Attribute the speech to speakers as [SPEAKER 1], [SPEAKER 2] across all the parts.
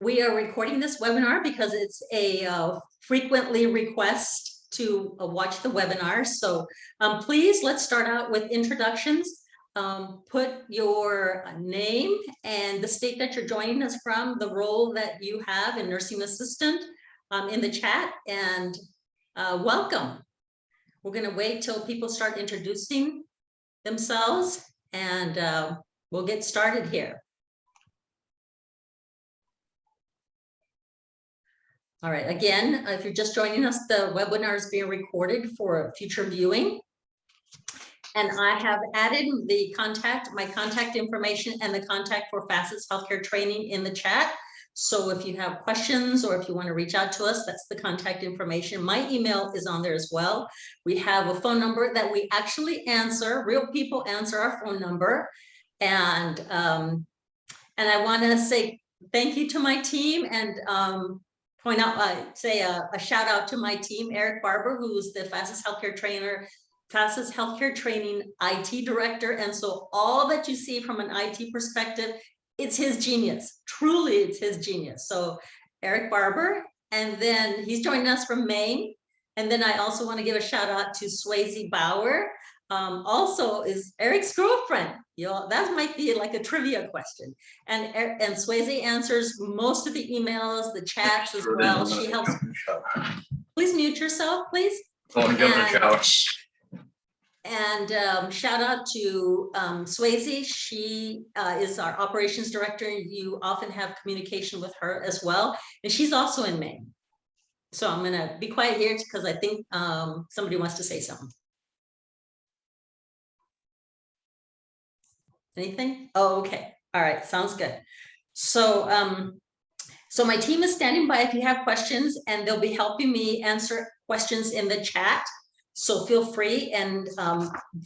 [SPEAKER 1] We are recording this webinar because it's a frequently request to watch the webinar. So please, let's start out with introductions. Put your name and the state that you're joining us from, the role that you have in nursing assistant in the chat, and welcome. We're going to wait till people start introducing themselves, and we'll get started here. All right, again, if you're just joining us, the webinar is being recorded for future viewing. And I have added my contact information and the contact for FACETS Healthcare Training in the chat. So if you have questions or if you want to reach out to us, that's the contact information. My email is on there as well. We have a phone number that we actually answer. Real people answer our phone number. And I want to say thank you to my team and point out, say a shout out to my team, Eric Barber, who's the FACETS Healthcare Trainer, FACETS Healthcare Training IT Director. And so all that you see from an IT perspective, it's his genius. Truly, it's his genius. So Eric Barber, and then he's joining us from Maine. And then I also want to give a shout out to Swayze Bauer. Also is Eric's girlfriend. That might be like a trivia question. And Swayze answers most of the emails, the chats as well. She helps. Please mute yourself, please. And shout out to Swayze. She is our operations director. You often have communication with her as well. And she's also in Maine. So I'm going to be quiet here because I think somebody wants to say something. Anything? Oh, okay. All right. Sounds good. So, so my team is standing by if you have questions, and they'll be helping me answer questions in the chat. So feel free. And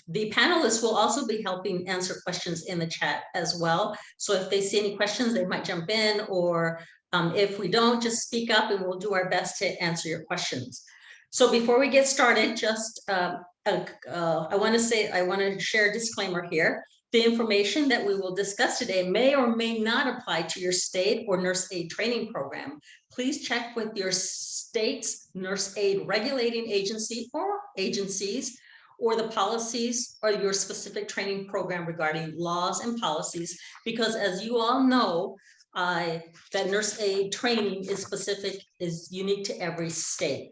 [SPEAKER 1] the panelists will also be helping answer questions in the chat as well. So if they see any questions, they might jump in, or if we don't, just speak up and we'll do our best to answer your questions. So before we get started, just I want to share a disclaimer here. The information that we will discuss today may or may not apply to your state or nurse aid training program. Please check with your state's nurse aid regulating agency or agencies, or the policies or your specific training program regarding laws and policies, because as you all know, that nurse aid training is unique to every state.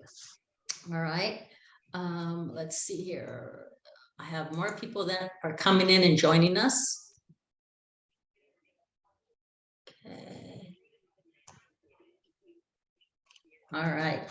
[SPEAKER 1] All right, let's see here. I have more people that are coming in and joining us. Okay. All right.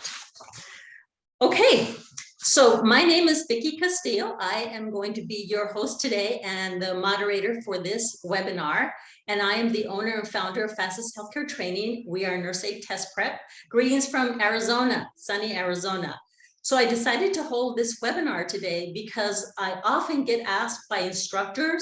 [SPEAKER 1] Okay. So my name is Vicky Castillo. I am going to be your host today and the moderator for this webinar. And I am the owner and founder of FACETS Healthcare Training. We are nurse aid test prep. Greetings from Arizona, sunny Arizona. So I decided to hold this webinar today because I often get asked by instructors,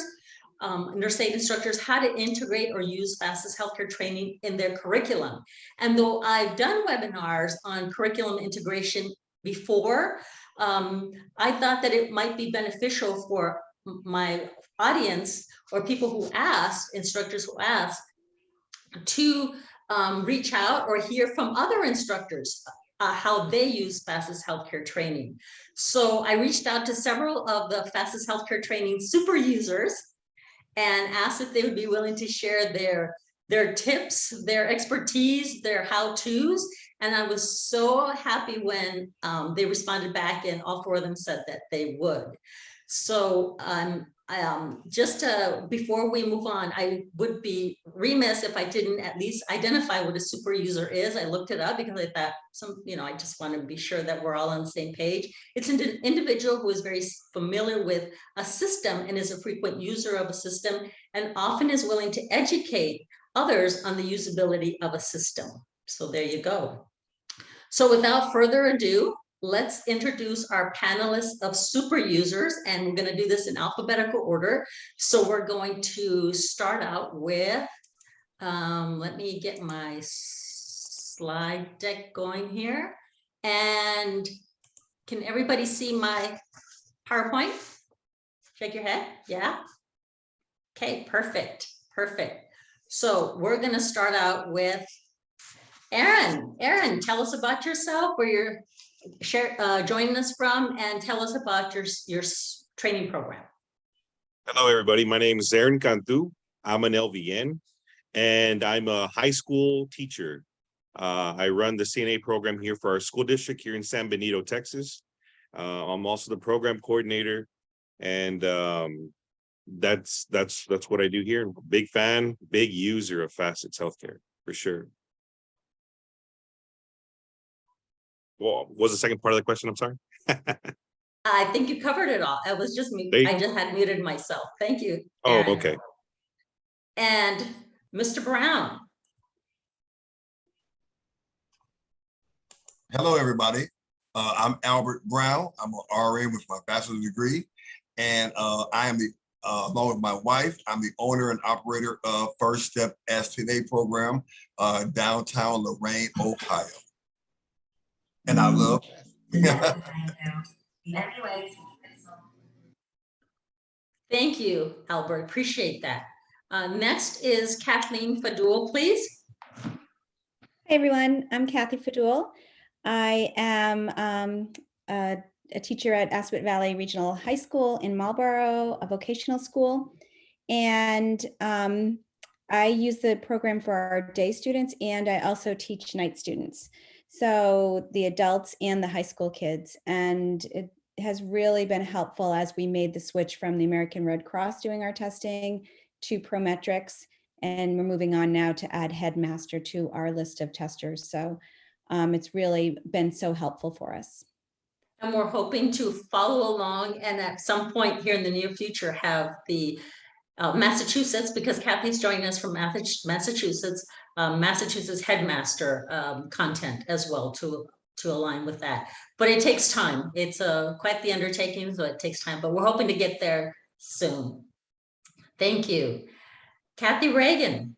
[SPEAKER 1] nurse aid instructors, how to integrate or use FACETS Healthcare Training in their curriculum. And though I've done webinars on curriculum integration before, I thought that it might be beneficial for my audience or people who ask, instructors who ask, to reach out or hear from other instructors how they use FACETS Healthcare Training. So I reached out to several of the FACETS Healthcare Training super users and asked if they would be willing to share their tips, their expertise, their how-tos. And I was so happy when they responded back, and all four of them said that they would. So just before we move on, I would be remiss if I didn't at least identify what a super user is. I looked it up because I thought I just want to be sure that we're all on the same page. It's an individual who is very familiar with a system and is a frequent user of a system, and often is willing to educate others on the usability of a system. So there you go. So without further ado, let's introduce our panelists of super users, and we're going to do this in alphabetical order. So we're going to start out with, let me get my slide deck going here. And can everybody see my PowerPoint? Shake your head. Yeah. Okay, perfect. Perfect. So we're going to start out with Aaron, tell us about yourself, where you're joining us from, and tell us about your training program.
[SPEAKER 2] Hello, everybody. My name is Aaron Cantu. I'm an LVN, and I'm a high school teacher. I run the STNA program here for our school district here in San Benito, Texas. I'm also the program coordinator, and that's what I do here. Big fan, big user of FACETS Healthcare, for sure. Well, what was the second part of the question? I'm sorry.
[SPEAKER 1] I think you covered it all. It was just me. I just had muted myself. Thank you.
[SPEAKER 2] Oh,
[SPEAKER 1] Aaron.
[SPEAKER 2] okay.
[SPEAKER 1] And Mr. Brown.
[SPEAKER 3] Hello, everybody. I'm Albert Brown. I'm an RN with my bachelor's degree, and I am along with my wife, I'm the owner and operator of FirstStep STNA program, downtown Lorain, Ohio. And I love.
[SPEAKER 1] Thank you, Albert. Appreciate that. Next is Kathleen Faddoul, please.
[SPEAKER 4] Hey everyone, I'm Kathy Faddoul. I am a teacher at Assabet Valley Regional High School in Marlboro, a vocational school. And I use the program for our day students, and I also teach night students. So the adults and the high school kids. And it has really been helpful as we made the switch from the American Red Cross doing our testing to Prometrics. And we're moving on now to add Headmaster to our list of testers. So it's really been so helpful for us.
[SPEAKER 1] And we're hoping to follow along and at some point here in the near future have the Massachusetts, because Kathy's joining us from Massachusetts, Massachusetts Headmaster content as well to align with that. But it takes time. It's quite the undertaking, so it takes time, but we're hoping to get there soon. Thank you. Kathy Regan.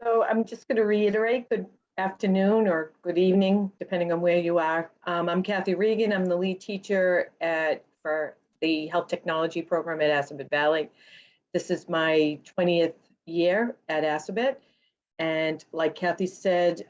[SPEAKER 5] So I'm just going to reiterate, good afternoon or good evening, depending on where you are. I'm Kathy Regan. I'm the lead teacher for the health technology program at Assabet Valley. This is my 20th year at Assabet. And like Kathy said,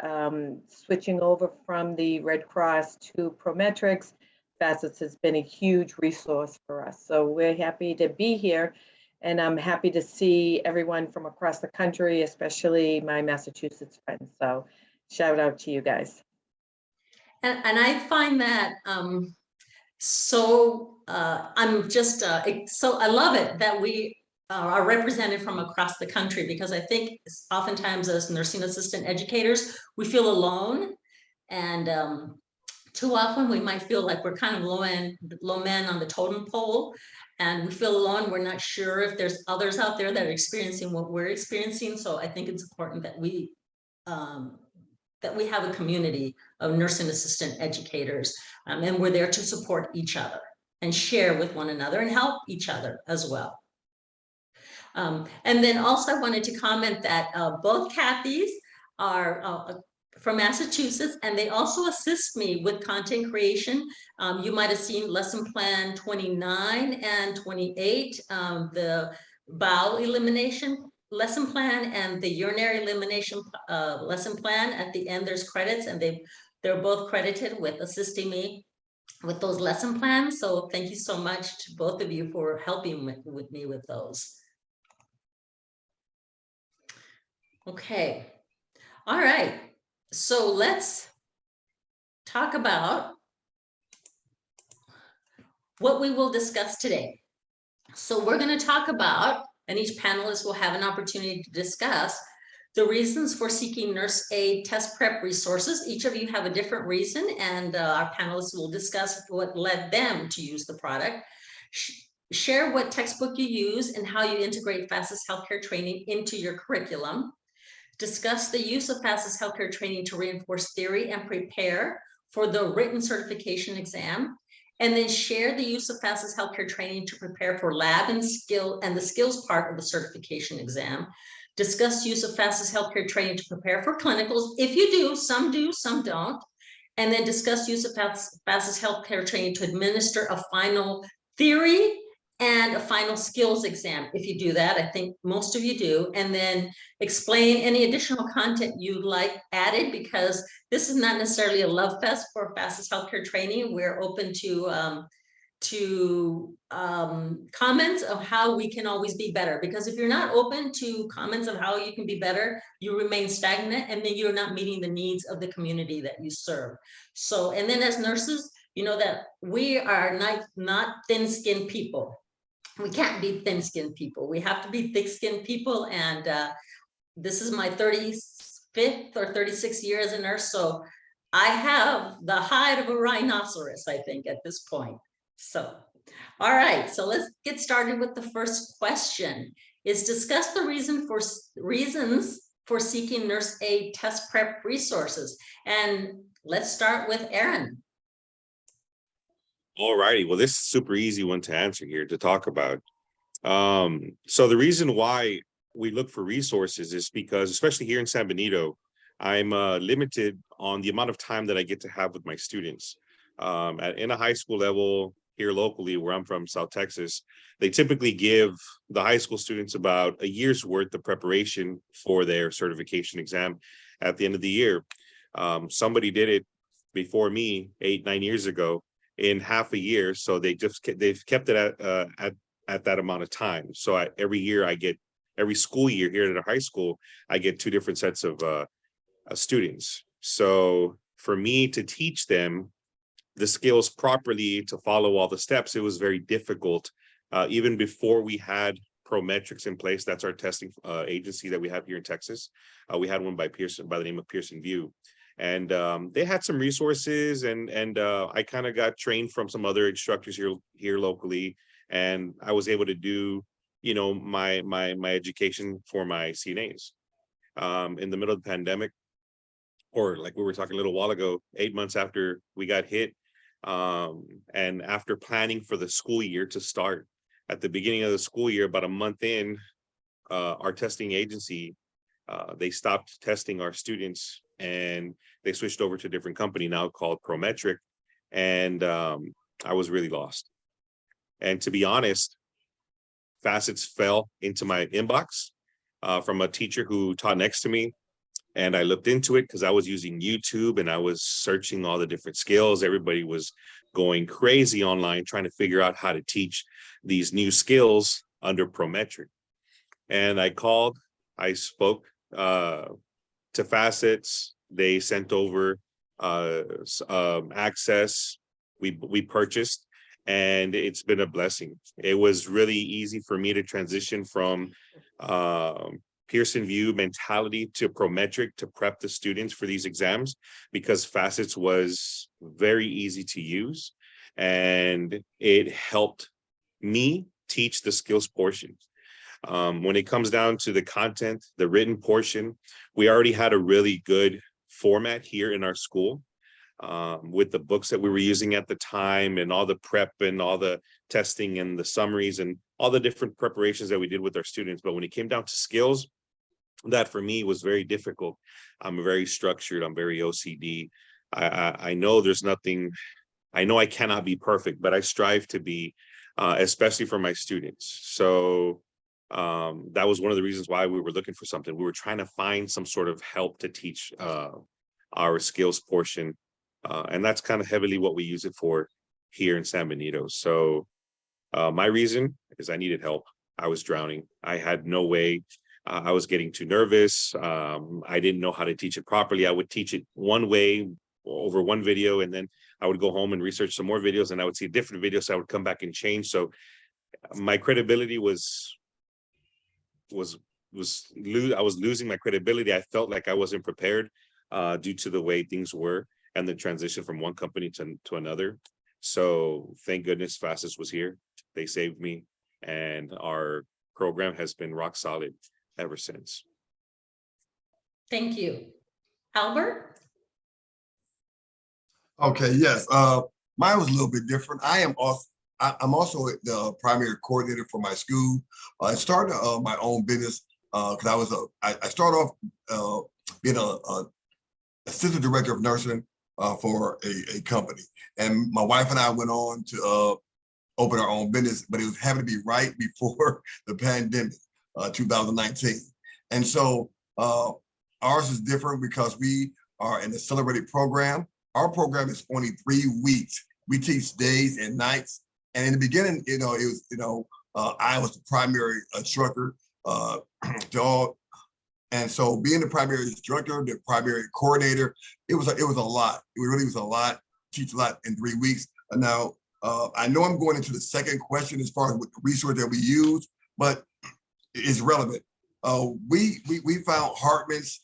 [SPEAKER 5] switching over from the Red Cross to Prometrics, FACETS has been a huge resource for us. So we're happy to be here. And I'm happy to see everyone from across the country, especially my Massachusetts friends. So shout out to you guys.
[SPEAKER 1] And I find that I'm just, so I love it that we are represented from across the country, because I think oftentimes as nursing assistant educators, we feel alone. And too often we might feel like we're kind of low men on the totem pole, and we feel alone. We're not sure if there's others out there that are experiencing what we're experiencing. So I think it's important that we have a community of nursing assistant educators, and we're there to support each other and share with one another and help each other as well. And then also I wanted to comment that both Kathys are from Massachusetts, and they also assist me with content creation. You might have seen lesson plan 29 and 28, the bowel elimination lesson plan and the urinary elimination lesson plan. At the end, there's credits, and they're both credited with assisting me with those lesson plans. So thank you so much to both of you for helping with me with those. Okay, all right. So let's talk about what we will discuss today. So we're going to talk about, and each panelist will have an opportunity to discuss the reasons for seeking nurse aid test prep resources. Each of you have a different reason, and our panelists will discuss what led them to use the product. Share what textbook you use and how you integrate FACETS Healthcare Training into your curriculum. Discuss the use of FACETS Healthcare Training to reinforce theory and prepare for the written certification exam. And then share the use of FACETS Healthcare Training to prepare for lab and the skills part of the certification exam. Discuss use of FACETS Healthcare Training to prepare for clinicals. If you do, some don't. And then discuss use of FACETS Healthcare Training to administer a final theory and a final skills exam. If you do that, I think most of you do, and then explain any additional content you'd like added, because this is not necessarily a love fest for FACETS Healthcare Training. We're open to comments of how we can always be better, because if you're not open to comments of how you can be better, you remain stagnant, and then you're not meeting the needs of the community that you serve. So, and then as nurses, you know that we are not thin-skinned people. We can't be thin-skinned people. We have to be thick-skinned people. And this is my 35th or 36th year as a nurse. So I have the hide of a rhinoceros, I think, at this point. So, all right. So let's get started with the first question. Is discuss the reasons for seeking nurse aid test prep resources. And let's start with Erin.
[SPEAKER 2] All righty. Well, this is a super easy one to answer here, to talk about. So the reason why we look for resources is because, especially here in San Benito, I'm limited on the amount of time that I get to have with my students. In a high school level here locally, where I'm from, South Texas, they typically give the high school students about a year's worth of preparation for their certification exam at the end of the year. Somebody did it before me 8-9 years ago in half a year, so they've kept it at that amount of time. So every school year here at a high school, I get 2 different sets of students. So for me to teach them the skills properly, to follow all the steps, it was very difficult. Even before we had Prometrics in place, that's our testing agency that we have here in Texas. We had one by the name of Pearson VUE. And they had some resources, and I kind of got trained from some other instructors here locally, and I was able to do, you know, my education for my CNAs. In the middle of the pandemic, or like we were talking a little while ago, 8 months after we got hit, and after planning for the school year to start, at the beginning of the school year, about a month in, our testing agency, they stopped testing our students, and they switched over to a different company now called Prometric. And I was really lost. And to be honest, FACETS fell into my inbox from a teacher who taught next to me. And I looked into it because I was using YouTube and I was searching all the different skills. Everybody was going crazy online trying to figure out how to teach these new skills under Prometric. And I spoke to FACETS. They sent over access. We purchased, and it's been a blessing. It was really easy for me to transition from Pearson VUE mentality to Prometric to prep the students for these exams, because FACETS was very easy to use, and it helped me teach the skills portion. When it comes down to the content, the written portion, we already had a really good format here in our school, with the books that we were using at the time, and all the prep and all the testing and the summaries and all the different preparations that we did with our students. But when it came down to skills, that for me was very difficult. I'm very structured. I'm very OCD. I know there's nothing, I know I cannot be perfect, but I strive to be, especially for my students. So that was one of the reasons why we were looking for something. We were trying to find some sort of help to teach our skills portion. And that's kind of heavily what we use it for here in San Benito. So my reason is I needed help. I was drowning. I had no way. I was getting too nervous. I didn't know how to teach it properly. I would teach it one way over one video, and then I would go home and research some more videos, and I would see different videos. So I would come back and change. So my credibility I was losing my credibility. I felt like I wasn't prepared due to the way things were and the transition from one company to another. So thank goodness FACETS was here. They saved me, and our program has been rock solid ever since.
[SPEAKER 1] Thank you. Albert?
[SPEAKER 3] Okay, yes. Mine was a little bit different. I'm also the primary coordinator for my school. I started my own business because I started off being a assistant director of nursing for a company, and my wife and I went on to open our own business, but it was having to be right before the pandemic, 2019. And so ours is different because we are in the accelerated program. Our program is only 3 weeks. We teach days and nights. And in the beginning, it was, I was the primary instructor to all. And so being the primary instructor, the primary coordinator, it was a lot. It really was a lot, teach a lot in 3 weeks. And now I know I'm going into the second question as far as what the resource that we use, but it's relevant. We found Hartman's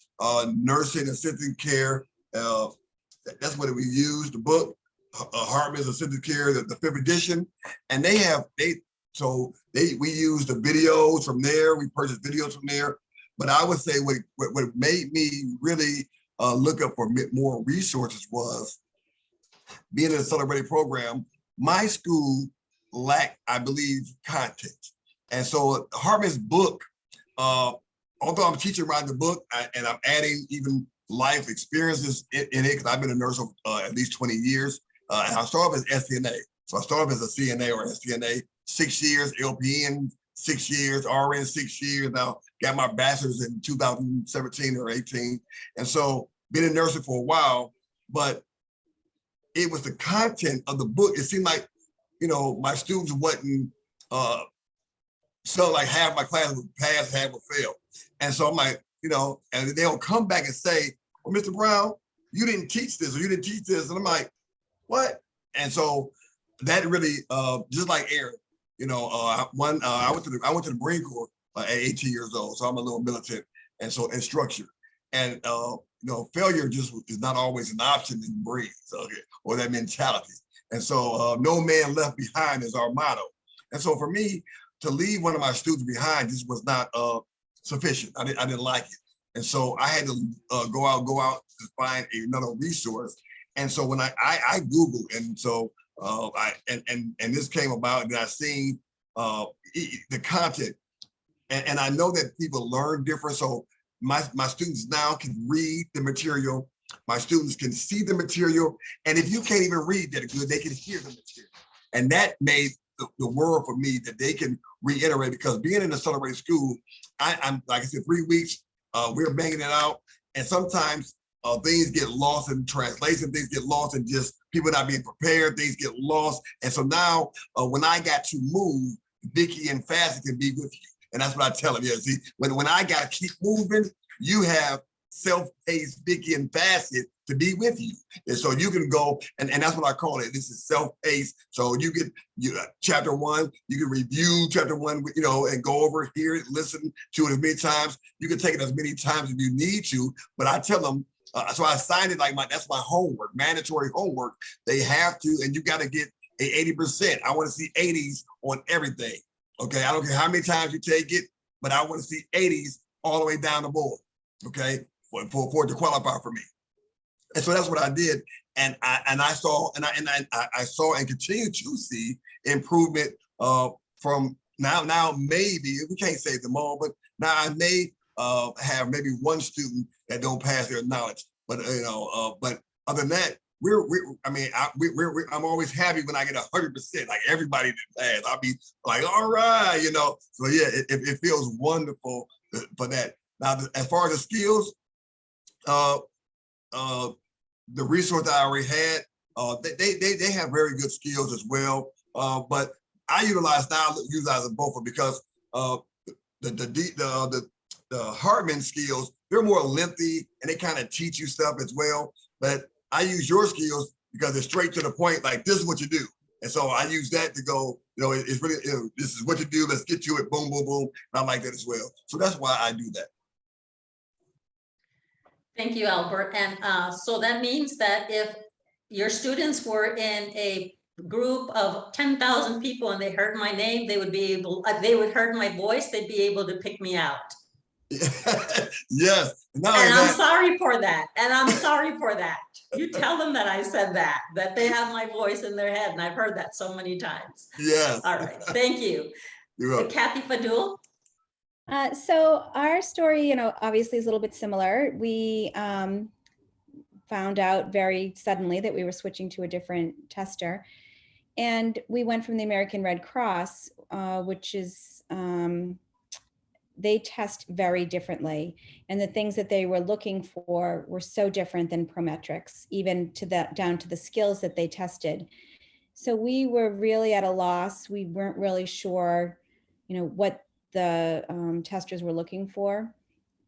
[SPEAKER 3] nursing assistant care. That's what we used, the book, Hartman's assistant care, the 5th edition. And we used the videos from there. We purchased videos from there. But I would say what made me really look up for more resources was being in a celebrated program. My school lacked, I believe, content. And so Hartman's book, although I'm teaching around the book and I'm adding even life experiences in it, because I've been a nurse at least 20 years. And I started off as STNA. So I started off as a CNA or STNA, 6 years, LPN, 6 years, RN, 6 years. Now got my bachelor's in 2017 or 18. And so been in nursing for a while, but it was the content of the book. It seemed like, my students wasn't, so like half my class would pass, half would fail. And so I'm like, and they'll come back and say, well, Mr. Brown, you didn't teach this or you didn't teach this. And I'm like, what? And so that really, just like Aaron, I went to the Marine Corps at 18 years old. So I'm a little militant and structure. And, failure just is not always an option in Marines, okay, or that mentality. And so no man left behind is our motto. And so for me to leave one of my students behind just was not sufficient. I didn't like it. And so I had to go out to find another resource. And so when I Googled, and so and this came about, and I seen the content, and I know that people learn different. So my students now can read the material. My students can see the material, and if you can't even read that good, they can hear the material, and that made the world for me, that they can reiterate. Because being in a celebrated school, I'm like I said, 3 weeks, we're banging it out, and sometimes things get lost in translation, things get lost in just people not being prepared, things get lost. And so now when I got to move, Vicky and FACETS can be with you. And that's what I tell them. Yeah, see, when I got to keep moving, you have self-paced Vicky and FACETS to be with you. And so you can go, and that's what I call it. This is self-paced. So you get chapter 1, you can review chapter 1, and go over, hear it, listen to it as many times. You can take it as many times as you need to, but I tell them, so I signed it like that's my homework, mandatory homework. They have to, and you got to get a 80%. I want to see 80s on everything. Okay, I don't care how many times you take it, but I want to see 80s all the way down the board. Okay, for it to qualify for me. And so that's what I did, and I saw and continue to see improvement from now. Maybe we can't say them all, but now I may have maybe one student that don't pass their knowledge, but but other than that, I'm always happy when I get 100%, like everybody that pass. I'll be like, all right, So yeah, it feels wonderful for that. Now, as far as the skills, the resource that I already had, they have very good skills as well. But I utilize both because the Hartman skills, they're more lengthy and they kind of teach you stuff as well. But I use your skills because it's straight to the point, like this is what you do. And so I use that to go, it's really, this is what you do, let's get to it, boom, boom, boom. And I like that as well. So that's why I do that.
[SPEAKER 1] Thank you, Albert. And so that means that if your students were in a group of 10,000 people and they heard my name, they would heard my voice, they'd be able to pick me out.
[SPEAKER 3] Yes.
[SPEAKER 1] And I'm sorry for that. You tell them that I said that they have my voice in their head, and I've heard that so many times.
[SPEAKER 3] Yes.
[SPEAKER 1] All right. Thank you.
[SPEAKER 3] You're welcome.
[SPEAKER 1] Kathy Faddoul.
[SPEAKER 4] So our story, obviously is a little bit similar. We found out very suddenly that we were switching to a different tester. And we went from the American Red Cross, which is, they test very differently. And the things that they were looking for were so different than Prometrics, even to that, down to the skills that they tested. So we were really at a loss. We weren't really sure, what the testers were looking for.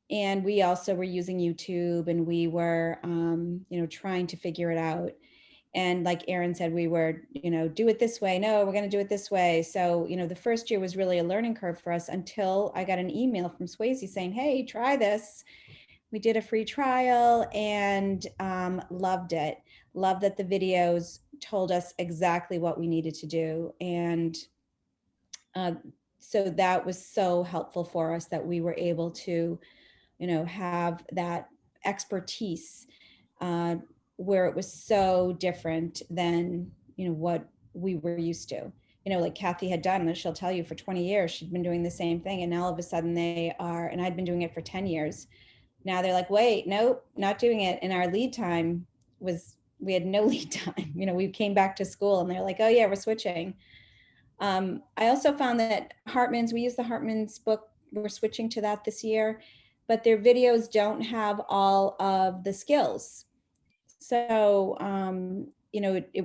[SPEAKER 4] And we also were using YouTube, and we were, trying to figure it out. And like Erin said, we were, do it this way. No, we're going to do it this way. So, the first year was really a learning curve for us until I got an email from Swayze saying, hey, try this. We did a free trial and loved it. Loved that the videos told us exactly what we needed to do. And so that was so helpful for us that we were able to, have that expertise where it was so different than, what we were used to. Like Kathy had done, she'll tell you for 20 years, she'd been doing the same thing. And now all of a sudden they are, and I'd been doing it for 10 years. Now they're like, wait, nope, not doing it. And our lead time was, we had no lead time. We came back to school and they're like, oh yeah, we're switching. I also found that Hartman's, we use the Hartman's book, we're switching to that this year, but their videos don't have all of the skills. So, it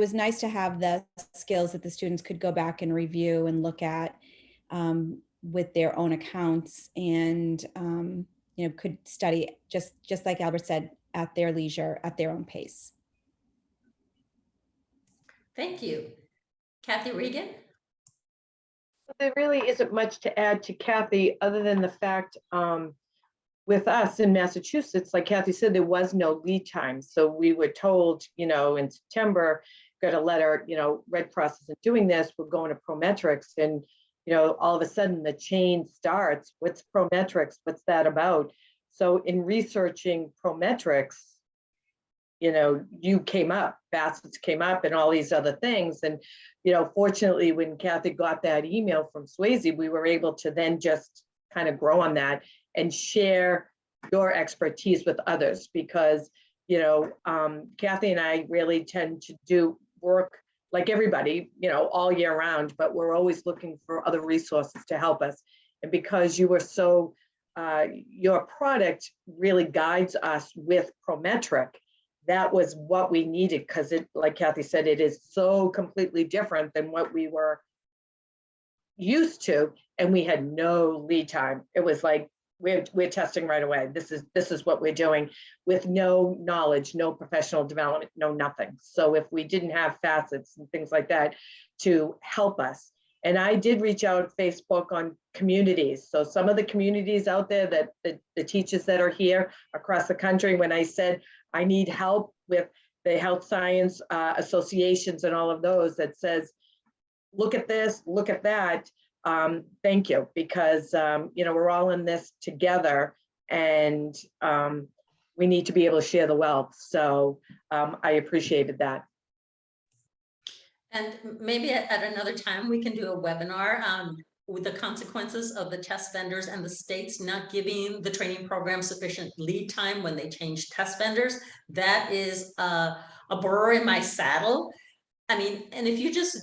[SPEAKER 4] was nice to have the skills that the students could go back and review and look at with their own accounts, and could study just like Albert said, at their leisure, at their own pace.
[SPEAKER 1] Thank you. Kathy Regan?
[SPEAKER 5] There really isn't much to add to Kathy, other than the fact with us in Massachusetts, like Kathy said, there was no lead time. So we were told, in September, got a letter, Red Cross isn't doing this, we're going to Prometrics. And, all of a sudden the chain starts. What's Prometrics? What's that about? So in researching Prometrics, you came up, FACETS came up, and all these other things. And, fortunately, when Kathy got that email from Swayze, we were able to then just kind of grow on that and share your expertise with others, because, Kathy and I really tend to do work like everybody, all year round, but we're always looking for other resources to help us. And because you were so, your product really guides us with Prometric, that was what we needed, because it, like Kathy said, it is so completely different than what we were used to, and we had no lead time. It was like, we're testing right away. This is what we're doing, with no knowledge, no professional development, no nothing. So if we didn't have FACETS and things like that to help us, and I did reach out Facebook on communities. So some of the communities out there that the teachers that are here across the country, when I said I need help with the health science associations and all of those, that says, look at this, look at that. Thank you, because we're all in this together, and we need to be able to share the wealth. So I appreciated that.
[SPEAKER 1] And maybe at another time we can do a webinar with the consequences of the test vendors and the states not giving the training program sufficient lead time when they change test vendors. That is a burr in my saddle. I mean, and if you just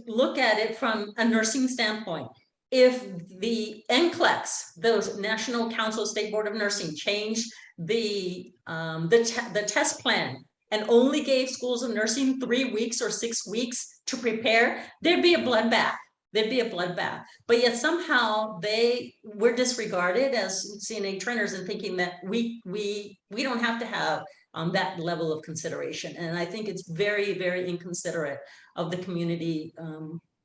[SPEAKER 1] look at it from a nursing standpoint, if the NCLEX, those National Council State Board of Nursing, changed the test plan and only gave schools of nursing 3 weeks or 6 weeks to prepare, there'd be a bloodbath. There'd be a bloodbath. But yet somehow we're disregarded as CNA trainers, and thinking that we don't have to have that level of consideration. And I think it's very, very inconsiderate of the community,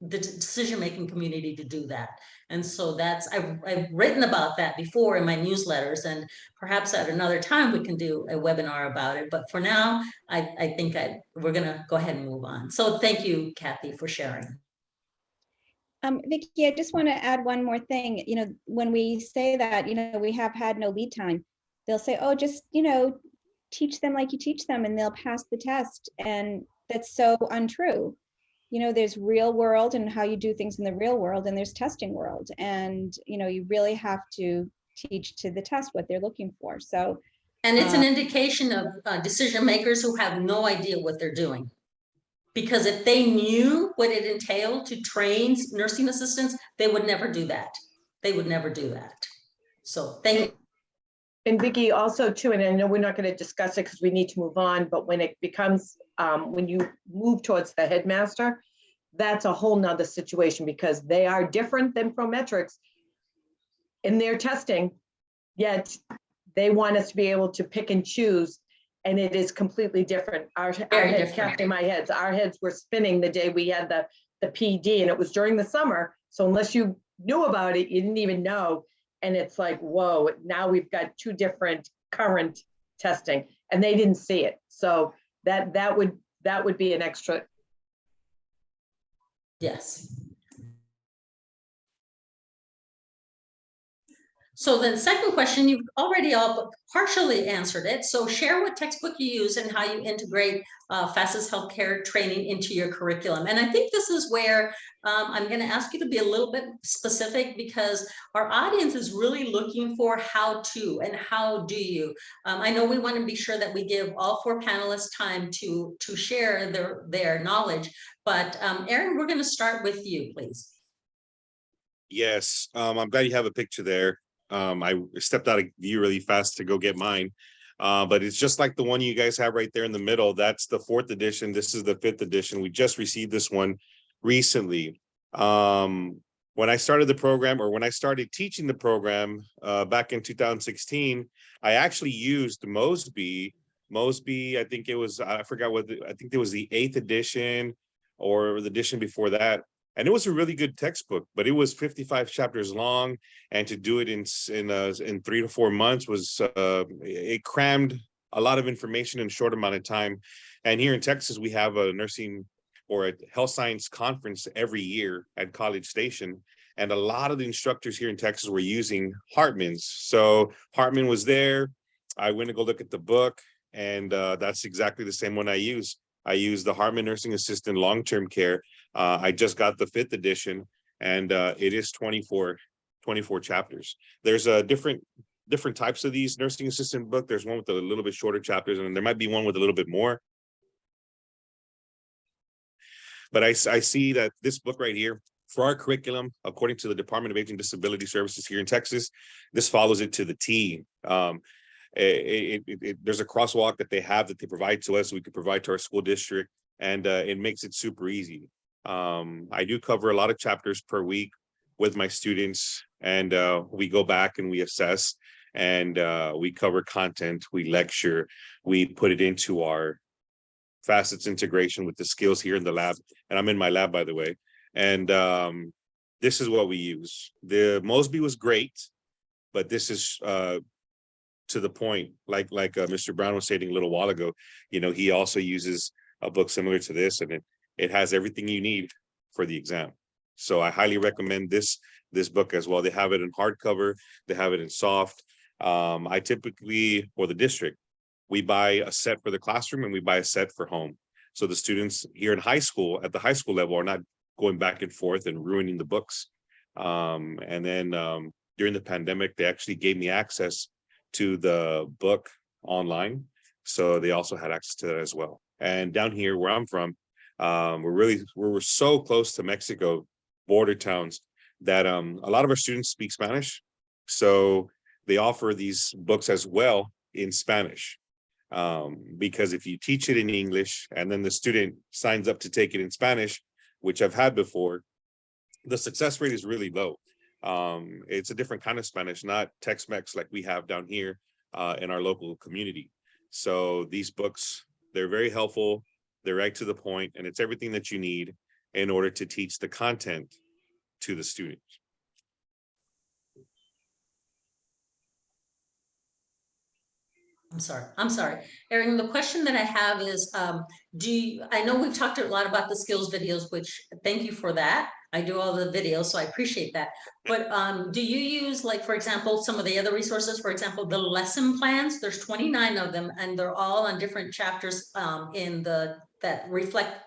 [SPEAKER 1] the decision-making community, to do that. And so I've written about that before in my newsletters, and perhaps at another time we can do a webinar about it. But for now, I think we're gonna go ahead and move on. So thank you, Kathy, for sharing.
[SPEAKER 4] Vicky, I just want to add one more thing. When we say that, we have had no lead time, they'll say, oh, just, teach them like you teach them and they'll pass the test. And that's so untrue. There's real world and how you do things in the real world, and there's testing world. And, you really have to teach to the test what they're looking for. So,
[SPEAKER 1] and it's an indication of decision makers who have no idea what they're doing. Because if they knew what it entailed to train nursing assistants, they would never do that. They would never do that. So thank you.
[SPEAKER 5] And Vicky, also too, and I know we're not going to discuss it because we need to move on, but when it becomes, when you move towards the headmaster, that's a whole nother situation because they are different than Prometrics in their testing, yet they want us to be able to pick and choose, and it is completely different. Our heads, Kathleen, my heads, our heads were spinning the day we had the PD, and it was during the summer. So unless you knew about it, you didn't even know. And it's like, whoa, now we've got two different current testing, and they didn't see it. So that would be an extra.
[SPEAKER 1] Yes. So then second question, you've already all partially answered it. So share what textbook you use and how you integrate FACETS Healthcare Training into your curriculum. And I think this is where I'm going to ask you to be a little bit specific because our audience is really looking for how to and how do you. I know we want to be sure that we give all 4 panelists time to share their knowledge, but Erin, we're going to start with you, please.
[SPEAKER 2] Yes, I'm glad you have a picture there. I stepped out of view really fast to go get mine. But it's just like the one you guys have right there in the middle. That's the 4th edition. This is the 5th edition. We just received this one recently. When I started the program, or when I started teaching the program back in 2016, I actually used Mosby. I think it was, I forgot what, I think it was the 8th edition or the edition before that. And it was a really good textbook, but it was 55 chapters long, and to do it in 3 to 4 months was it crammed a lot of information in a short amount of time. And here in Texas, we have a nursing or a health science conference every year at College Station, and a lot of the instructors here in Texas were using Hartman's. So Hartman was there. I went to go look at the book, and that's exactly the same one I use. I use the Hartman Nursing Assistant Long-Term Care. I just got the 5th edition, and it is 24 chapters. There's a different types of these nursing assistant book. There's one with a little bit shorter chapters, and there might be one with a little bit more. But I see that this book right here, for our curriculum, according to the Department of Age and Disability Services here in Texas, this follows it to the T. There's a crosswalk that they have that they provide to us, so we could provide to our school district, and it makes it super easy. I do cover a lot of chapters per week with my students, and we go back and we assess, and we cover content, we lecture, we put it into our FACETS integration with the skills here in the lab. And I'm in my lab, by the way. And this is what we use. The Mosby was great, but this is to the point, like Mr. Brown was saying a little while ago. You know, he also uses a book similar to this, and it has everything you need for the exam. So I highly recommend this book as well. They have it in hardcover, they have it in soft. I typically, for the district, we buy a set for the classroom and we buy a set for home. So the students here in high school, at the high school level, are not going back and forth and ruining the books. And then during the pandemic, they actually gave me access to the book online. So they also had access to that as well. And down here where I'm from, we're so close to Mexico border towns that a lot of our students speak Spanish. So they offer these books as well in Spanish. Because if you teach it in English and then the student signs up to take it in Spanish, which I've had before, the success rate is really low. It's a different kind of Spanish, not Tex-Mex like we have down here in our local community. So these books, they're very helpful, they're right to the point, and it's everything that you need in order to teach the content to the students.
[SPEAKER 1] I'm sorry. Erin, the question that I have is, I know we've talked a lot about the skills videos, which thank you for that. I do all the videos, so I appreciate that. But do you use, like, for example, some of the other resources, for example, the lesson plans? There's 29 of them, and they're all on different chapters that reflect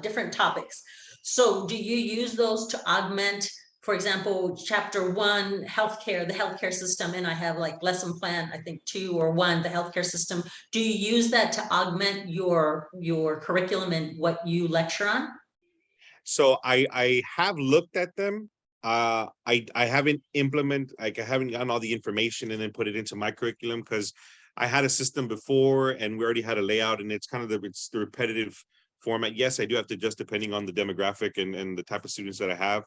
[SPEAKER 1] different topics. So do you use those to augment for example, chapter 1, healthcare, the healthcare system, and I have like lesson plan, I think 2 or 1, the healthcare system. Do you use that to augment your curriculum and what you lecture on?
[SPEAKER 2] So I have looked at them. I haven't I haven't gotten all the information and then put it into my curriculum, because I had a system before and we already had a layout, and it's kind of it's the repetitive format. Yes, I do have to adjust depending on the demographic and the type of students that I have.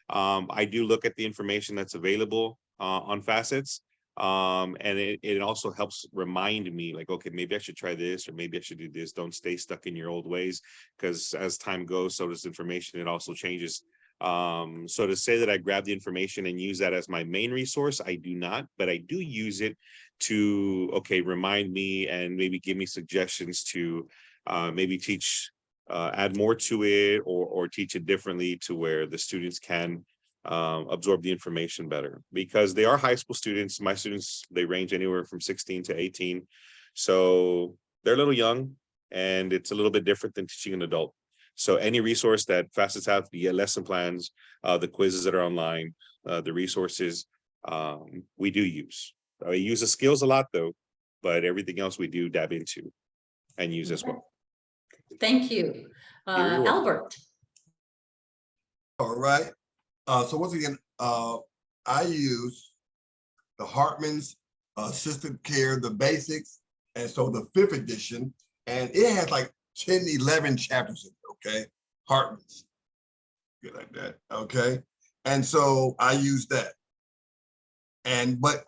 [SPEAKER 2] I do look at the information that's available on FACETS. And it also helps remind me, like, okay, maybe I should try this, or maybe I should do this. Don't stay stuck in your old ways, because as time goes, so does information. It also changes. So to say that I grab the information and use that as my main resource, I do not, but I do use it to, okay, remind me and maybe give me suggestions to maybe teach, add more to it, or teach it differently to where the students can absorb the information better, because they are high school students. My students, they range anywhere from 16 to 18. So they're a little young, and it's a little bit different than teaching an adult. So any resource that FACETS have, the lesson plans, the quizzes that are online, the resources, we do use. I use the skills a lot though, but everything else we do dab into and use as well.
[SPEAKER 1] Thank you.
[SPEAKER 2] You're welcome.
[SPEAKER 1] Albert.
[SPEAKER 3] All right. So once again, I use the Hartman's Assistant Care, the basics, and so the 5th edition, and it has like 10, 11 chapters in it, okay? Hartman's, good like that, okay? And so I use that. But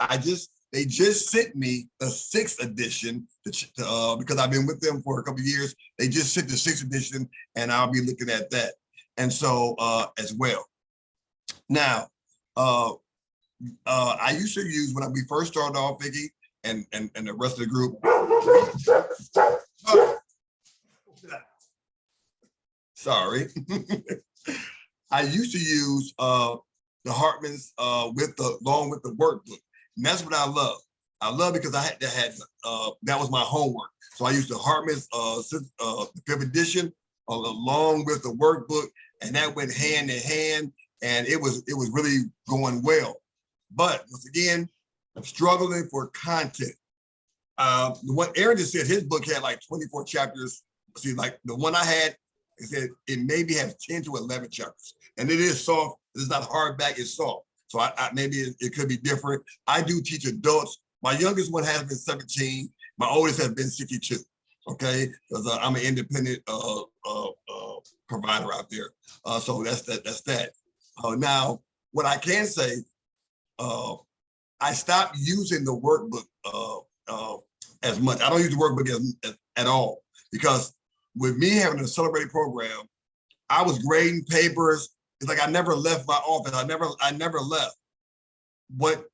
[SPEAKER 3] they just sent me the 6th edition because I've been with them for a couple of years. They just sent the 6th edition, and I'll be looking at that. And so as well. Now, I used to use, when we first started off, Vicky, and the rest of the group. Sorry. I used to use the Hartman's along with the workbook. And that's what I love. I love because I had that was my homework. So I used the Hartman's the 5th edition along with the workbook, and that went hand in hand, and it was really going well. But once again, I'm struggling for content. What Aaron just said, his book had like 24 chapters. See, like the one I had, it said it maybe has 10 to 11 chapters, and it is soft. It's not hardback, it's soft. So I maybe it could be different. I do teach adults. My youngest one has been 17. My oldest has been 62. Okay, because I'm an independent provider out there. So that's that. Now, what I can say, I stopped using the workbook as much. I don't use the workbook at all, because with me having a celebrated program, I was grading papers. It's like I never left my office. I never left. But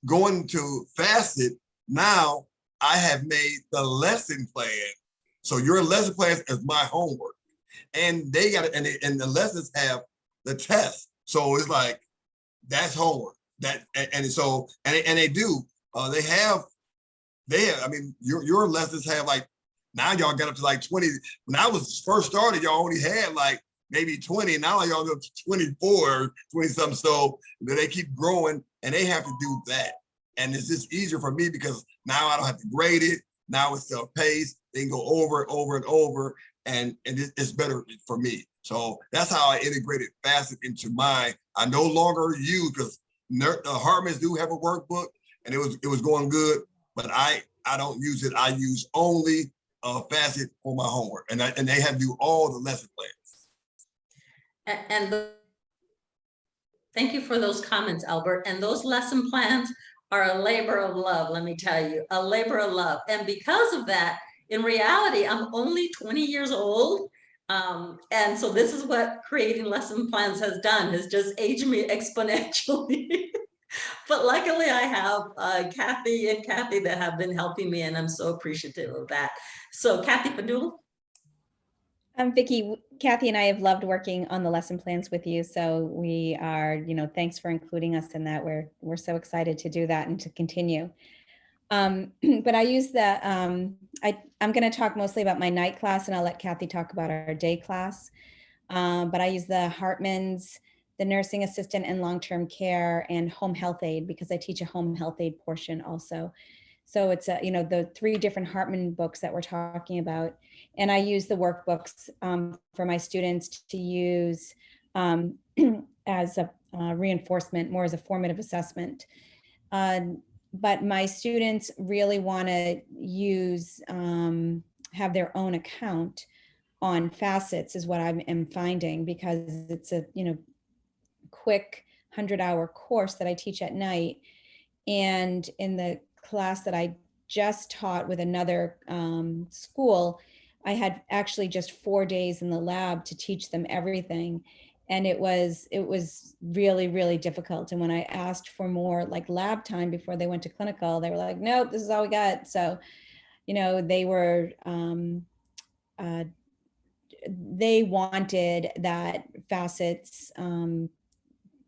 [SPEAKER 3] going to FACET, now I have made the lesson plan. So your lesson plan is my homework, and they got it, and the lessons have the test. So it's like that's homework. So they do. They have. I mean, your lessons have like, now y'all got up to like 20. When I was first started, y'all only had like maybe 20. Now y'all up to 24, 20 something. So they keep growing, and they have to do that. And it's just easier for me because now I don't have to grade it. Now it's self-paced. They can go over and over and over, and it's better for me. So that's how I integrated FACET into mine. I no longer use, because Hartman's do have a workbook, and it was going good, but I don't use it. I use only FACET for my homework, and they have to do all the lesson plans.
[SPEAKER 1] And thank you for those comments, Albert. And those lesson plans are a labor of love, let me tell you, a labor of love. And because of that, in reality, I'm only 20 years old. And so this is what creating lesson plans has done, has just aged me exponentially. But luckily I have Kathy that have been helping me, and I'm so appreciative of that. So Kathy Faddoul.
[SPEAKER 4] Vicky, Kathy and I have loved working on the lesson plans with you. So we are, thanks for including us in that. We're so excited to do that and to continue. But I use the, I'm going to talk mostly about my night class, and I'll let Kathy talk about our day class. But I use the Hartman's the nursing assistant and long-term care, and home health aide, because I teach a home health aide portion also. So it's the 3 different Hartman books that we're talking about. And I use the workbooks for my students to use as a reinforcement, more as a formative assessment. But my students really want to use, have their own account on FACETS is what I am finding, because it's a, quick 100-hour course that I teach at night. And in the class that I just taught with another school, I had actually just 4 days in the lab to teach them everything. And it was really, really difficult. And when I asked for more like lab time before they went to clinical, they were like, nope, this is all we got. So, they were, they wanted that FACETS,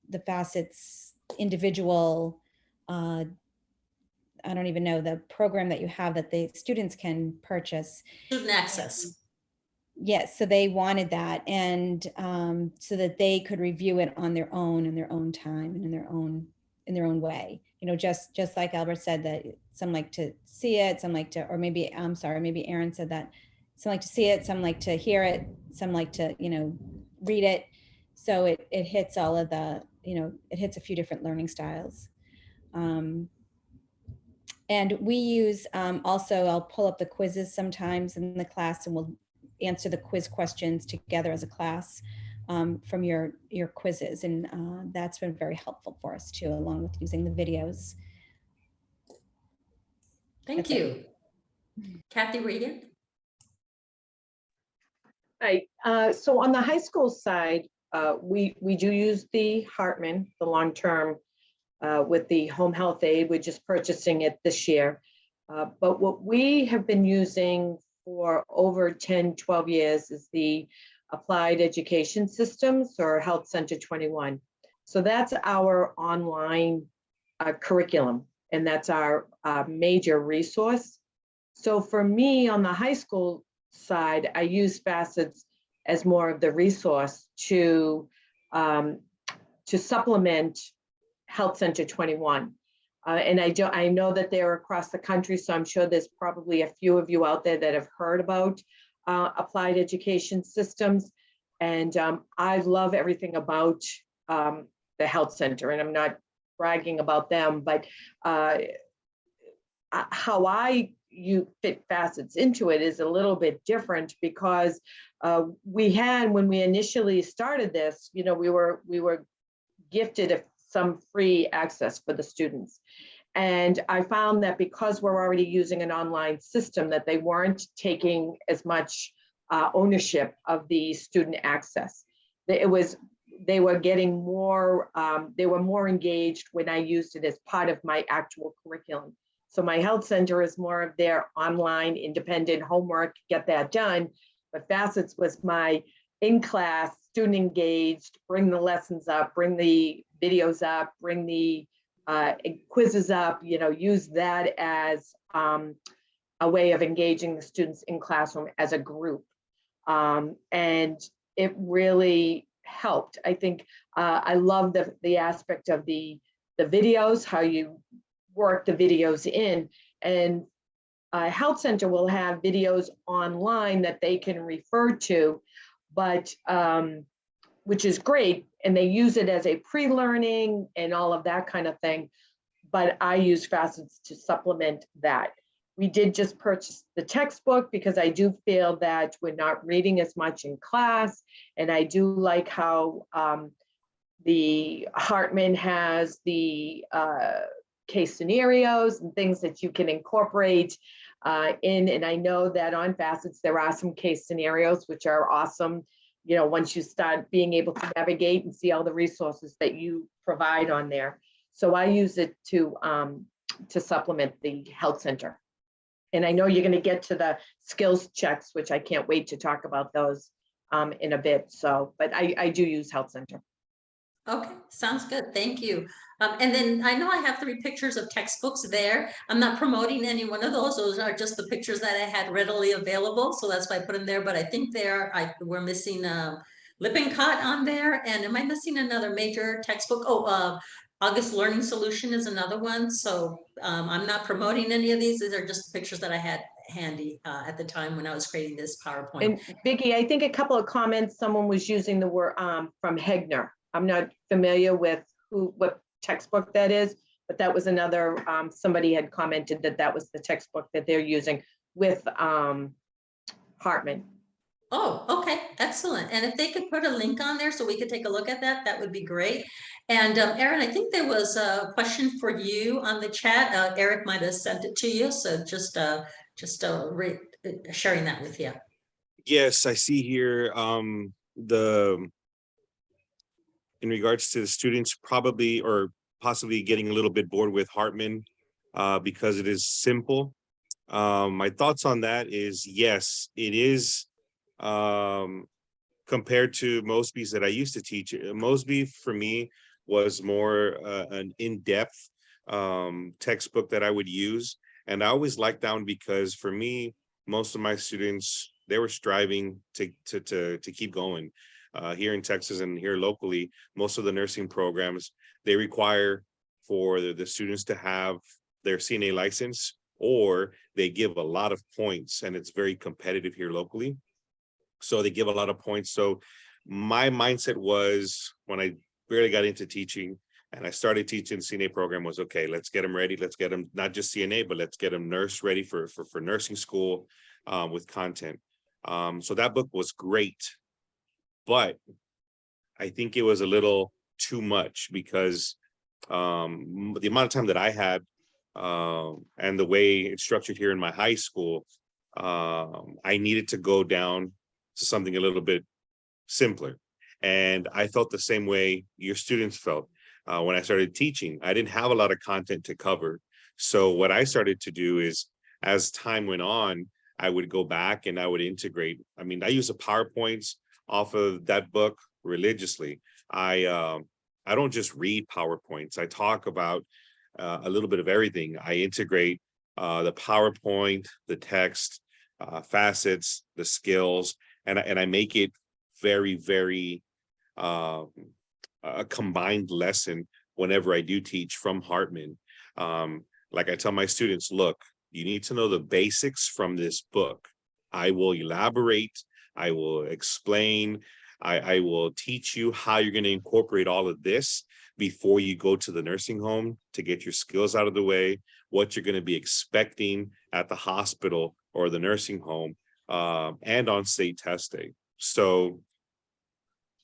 [SPEAKER 4] the FACETS individual, I don't even know, the program that you have that the students can purchase.
[SPEAKER 1] Student access.
[SPEAKER 4] Yes, so they wanted that, and so that they could review it on their own, in their own time, and in their own way. Just like Albert said, that some like to see it, some like to, or maybe, I'm sorry, maybe Aaron said that some like to see it, some like to hear it, some like to, read it. So it hits all of the, it hits a few different learning styles. And we use also, I'll pull up the quizzes sometimes in the class, and we'll answer the quiz questions together as a class from your quizzes. And that's been very helpful for us too, along with using the videos.
[SPEAKER 1] Thank
[SPEAKER 4] That's
[SPEAKER 1] you. Kathy Regan.
[SPEAKER 5] Right. So on the high school side, we do use the Hartman, the long-term, with the home health aide. We're just purchasing it this year. But what we have been using for over 10, 12 years is the Applied Education Systems, or Health Center 21. So that's our online curriculum, and that's our major resource. So for me on the high school side, I use FACETS as more of the resource to supplement Health Center 21. And I know that they're across the country, so I'm sure there's probably a few of you out there that have heard about Applied Education Systems. And I love everything about the Health Center, and I'm not bragging about them, but how you fit FACETS into it is a little bit different, because we had, when we initially started this, we were gifted some free access for the students. And I found that because we're already using an online system, that they weren't taking as much ownership of the student access. They were getting more, they were more engaged when I used it as part of my actual curriculum. So my health center is more of their online independent homework, get that done. But FACETS was my in-class, student engaged, bring the lessons up, bring the videos up, bring the quizzes up, use that as a way of engaging the students in classroom as a group. And it really helped. I think I love the aspect of the videos, how you work the videos in, and Health Center will have videos online that they can refer to, but which is great, and they use it as a pre-learning and all of that kind of thing. But I use FACETS to supplement that. We did just purchase the textbook because I do feel that we're not reading as much in class, and I do like how the Hartman has the case scenarios and things that you can incorporate in. And I know that on FACETS, there are some case scenarios, which are awesome. Once you start being able to navigate and see all the resources that you provide on there. So I use it to supplement the health center. And I know you're going to get to the skills checks, which I can't wait to talk about those in a bit. So, but I do use Health Center.
[SPEAKER 1] Okay, sounds good. Thank you. And then I know I have 3 pictures of textbooks there. I'm not promoting any one of those. Those are just the pictures that I had readily available. So that's why I put them there. But I think we're missing Lippincott on there, and am I missing another major textbook? Oh, August Learning Solution is another one. So I'm not promoting any of these. These are just pictures that I had handy at the time when I was creating this PowerPoint.
[SPEAKER 5] And Vicky, I think a couple of comments, someone was using the word from Hegner. I'm not familiar with what textbook that is, but that was another, somebody had commented that that was the textbook that they're using with Hartman.
[SPEAKER 1] Oh, okay, excellent. And if they could put a link on there so we could take a look at that, that would be great. And Erin, I think there was a question for you on the chat. Eric might have sent it to you, so just sharing that with you.
[SPEAKER 2] Yes, I see here in regards to the students probably or possibly getting a little bit bored with Hartman because it is simple. My thoughts on that is, yes, it is compared to Mosby's that I used to teach. Mosby for me was more an in-depth textbook that I would use. And I always liked that one because for me, most of my students, they were striving to keep going. Here in Texas and here locally, most of the nursing programs, they require for the students to have their CNA license, or they give a lot of points, and it's very competitive here locally. So they give a lot of points. So my mindset was, when I barely got into teaching and I started teaching the CNA program, was okay, let's get them ready. Let's get them not just CNA, but let's get them nurse ready for nursing school with content. So that book was great, but I think it was a little too much because the amount of time that I had and the way it's structured here in my high school, I needed to go down to something a little bit simpler. And I felt the same way your students felt when I started teaching. I didn't have a lot of content to cover. So what I started to do is, as time went on, I would go back and I would integrate. I mean, I use the PowerPoints off of that book religiously. I don't just read PowerPoints. I talk about a little bit of everything. I integrate the PowerPoint, the text, facets, the skills, and I make it very, very a combined lesson whenever I do teach from Hartman. Like I tell my students, look, you need to know the basics from this book. I will elaborate, I will explain, I will teach you how you're going to incorporate all of this before you go to the nursing home to get your skills out of the way, what you're going to be expecting at the hospital or the nursing home, and on state test day. So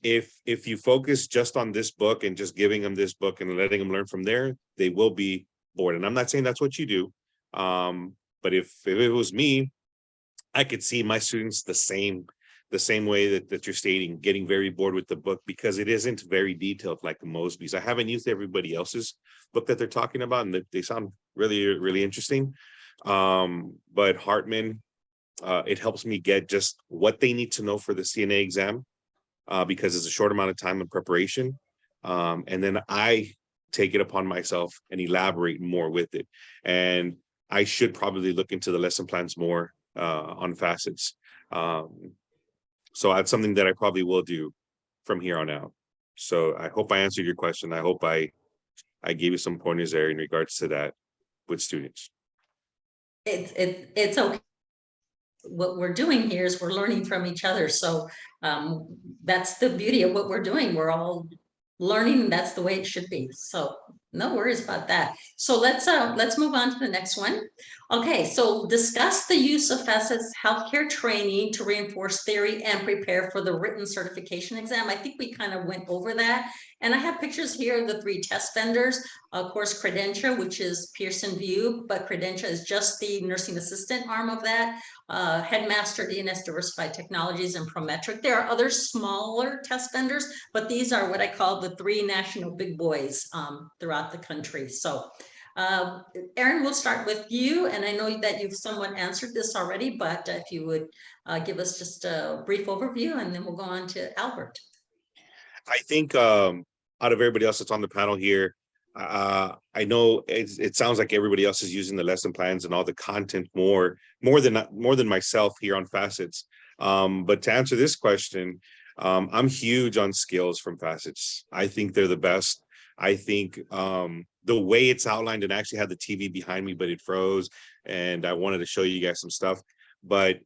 [SPEAKER 2] if you focus just on this book and just giving them this book and letting them learn from there, they will be bored. And I'm not saying that's what you do. But if it was me, I could see my students the same way that you're stating, getting very bored with the book because it isn't very detailed like the Mosby's. I haven't used everybody else's book that they're talking about, and they sound really, really interesting. But Hartman, it helps me get just what they need to know for the CNA exam because it's a short amount of time in preparation. And then I take it upon myself and elaborate more with it. And I should probably look into the lesson plans more on facets. So that's something that I probably will do from here on out. So I hope I answered your question. I hope I gave you some pointers there in regards to that with students.
[SPEAKER 1] It's okay. What we're doing here is we're learning from each other. So that's the beauty of what we're doing. We're all learning. That's the way it should be. So no worries about that. So let's move on to the next one. Okay, so discuss the use of FACETS Healthcare Training to reinforce theory and prepare for the written certification exam. I think we kind of went over that. And I have pictures here of the 3 test vendors. Of course, Credentia, which is Pearson VUE, but Credentia is just the nursing assistant arm of that. Headmaster, DNS Diversified Technologies, and Prometric. There are other smaller test vendors, but these are what I call the 3 national big boys throughout the country. So Erin, we'll start with you, and I know that you've somewhat answered this already, but if you would give us just a brief overview, and then we'll go on to Albert. I
[SPEAKER 2] think out of everybody else that's on the panel here, I know it sounds like everybody else is using the lesson plans and all the content more than myself here on Facets. But to answer this question, I'm huge on skills from Facets. I think they're the best. I think the way it's outlined, and I actually had the TV behind me, but it froze, and I wanted to show you guys some stuff. But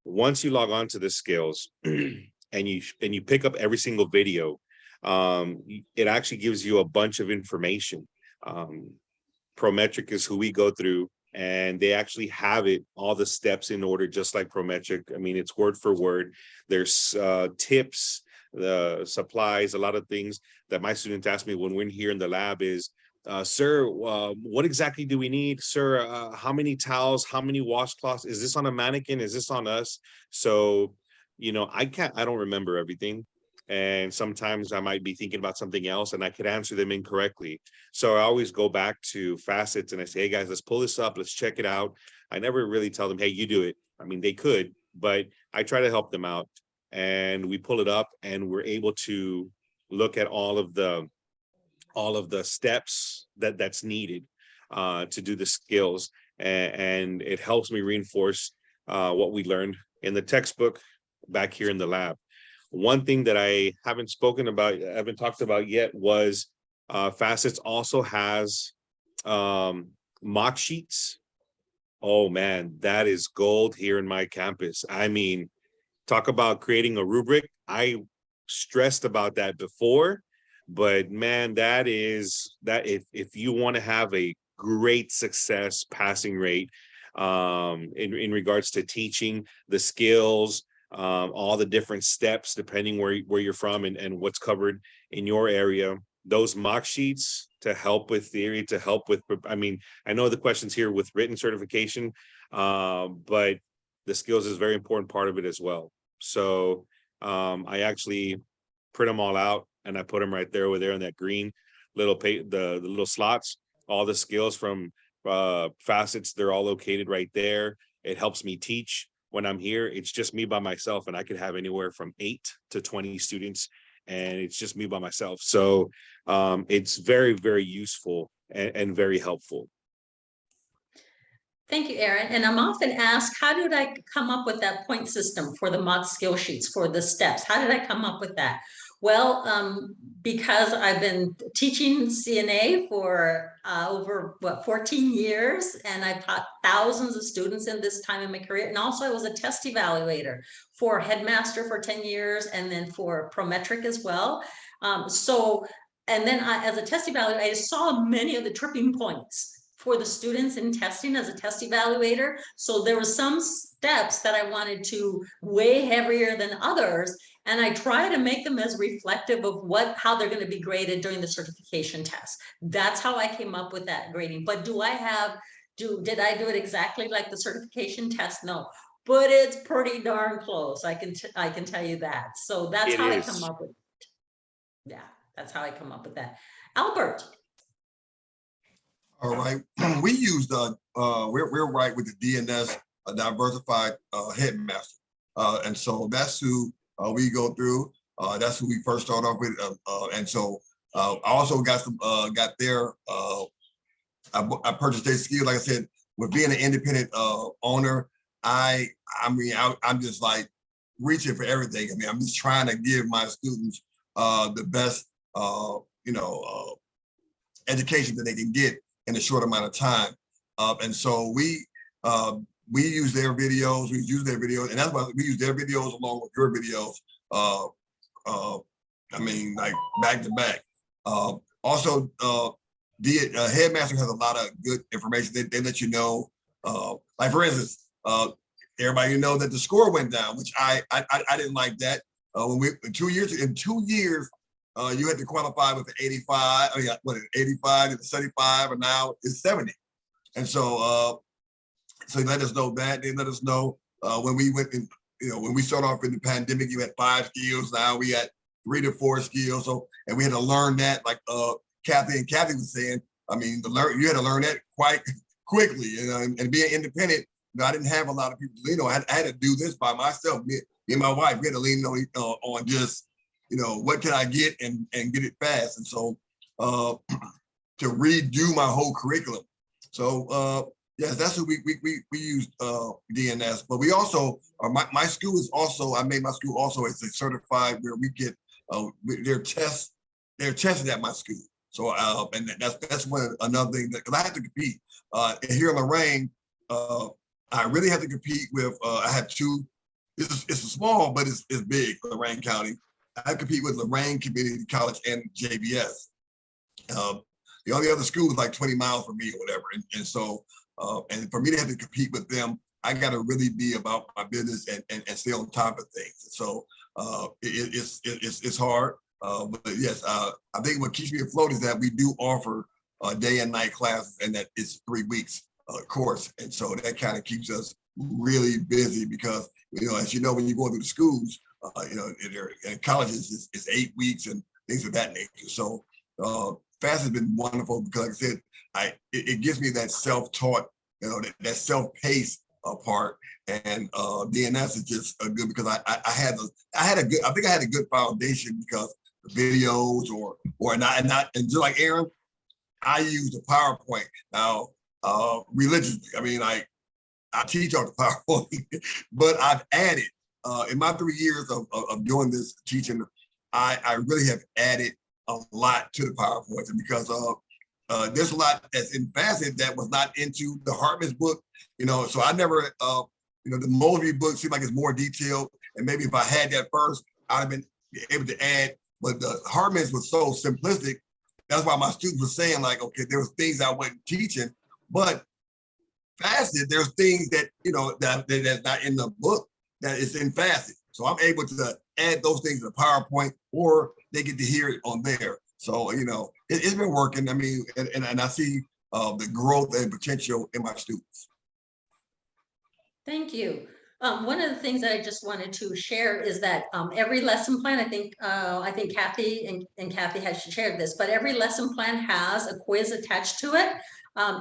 [SPEAKER 2] once you log on to the skills and you pick up every single video, it actually gives you a bunch of information. Prometric is who we go through, and they actually have it, all the steps in order, just like Prometric. I mean, it's word for word. There's tips, the supplies, a lot of things that my students ask me when we're here in the lab is, sir, what exactly do we need? Sir, how many towels, how many washcloths? Is this on a mannequin? Is this on us? So, you know, I don't remember everything. And sometimes I might be thinking about something else and I could answer them incorrectly. So I always go back to Facets and I say, hey guys, let's pull this up. Let's check it out. I never really tell them, hey, you do it. I mean, they could, but I try to help them out. And we pull it up and we're able to look at all of the steps that's needed to do the skills. And it helps me reinforce what we learned in the textbook back here in the lab. One thing that I haven't talked about yet was Facets also has mock sheets. Oh man, that is gold here in my campus. I mean, talk about creating a rubric. I stressed about that before, but man, that if you want to have a great success passing rate in regards to teaching the skills, all the different steps, depending where you're from and what's covered in your area, those mock sheets to help with theory, to help with, I mean, I know the questions here with written certification, but the skills is a very important part of it as well. So I actually print them all out and I put them right there over there in that green little the little slots, all the skills from Facets, they're all located right there. It helps me teach. When I'm here, it's just me by myself, and I could have anywhere from 8 to 20 students, and it's just me by myself. So it's very, very useful and very helpful.
[SPEAKER 1] Thank you, Aaron. And I'm often asked, how did I come up with that point system for the mock skill sheets, for the steps? How did I come up with that? Well, because I've been teaching CNA for over 14 years, and I've taught thousands of students in this time in my career. And also I was a test evaluator for headmaster for 10 years, and then for Prometric as well. And then as a test evaluator, I saw many of the tripping points for the students in testing as a test evaluator. So there were some steps that I wanted to weigh heavier than others. And I try to make them as reflective of how they're going to be graded during the certification test. That's how I came up with that grading. But did I do it exactly like the certification test? No, but it's pretty darn close. I can tell you that. So that's how I come up with it. Yeah, that's how I come up with that. Albert.
[SPEAKER 3] All right, we used we're right with the DNS, diversified headmaster, and so that's who we go through. That's who we first start off with, and so I also got their. I purchased their skill. Like I said, with being an independent owner, I'm just like reaching for everything. I mean, I'm just trying to give my students the best, education that they can get in a short amount of time. And so we use their videos, and that's why we use their videos along with your videos. I mean, like back to back. Also, the headmaster has a lot of good information. They let you know, like for instance, everybody know that the score went down, which I didn't like that. In 2 years, you had to qualify with the 85. I mean, what, 85 and 75, and now it's 70. And so, so they let us know that. They let us know when we went in, when we started off in the pandemic, you had 5 skills. Now we had 3 to 4 skills. So, and we had to learn that, like Kathleen was saying. I mean, you had to learn that quite quickly, and being independent. I didn't have a lot of people. I had to do this by myself. Me and my wife, we had to lean on just, what can I get and get it fast. And so to redo my whole curriculum. So Yes, that's what we use DNS, but we also my school is also, I made my school also as a certified where we get they're tested at my school. So and that's one another thing that, because I have to compete and here in Lorraine, I really have to compete with I have two. It's a small, but it's big, Lorraine County. I compete with Lorraine Community College and JBS. The only other school is like 20 miles from me or whatever, and so. And for me to have to compete with them, I got to really be about my business and stay on top of things. So it's hard, but yes, I think what keeps me afloat is that we do offer day and night classes, and that it's 3 weeks course, and so that kind of keeps us really busy because as you know, when you go through the schools, in colleges it's 8 weeks and things of that nature. So FAST has been wonderful because, like I said, it gives me that self-taught, that self-paced part, and DNS is just good because I had a good foundation because the videos and just like Aaron, I use the PowerPoint now religiously. I mean, I teach on the PowerPoint, but I've added in my 3 years of doing this teaching, I really have added a lot to the PowerPoint because there's a lot that's in FACETS that was not into the Hartman's book, so I never, the Mosby book seemed like it's more detailed, and maybe if I had that first, I'd have been able to add, but the Hartman's was so simplistic. That's why my students were saying like, okay, there was things I wasn't teaching, but FACETS, there's things that, that's not in the book that is in FACETS. So I'm able to add those things to the PowerPoint, or they get to hear it on there. So, it's been working. I mean, and I see the growth and potential in my students.
[SPEAKER 1] Thank you. One of the things that I just wanted to share is that every lesson plan, I think Kathy and Kathy has shared this, but every lesson plan has a quiz attached to it.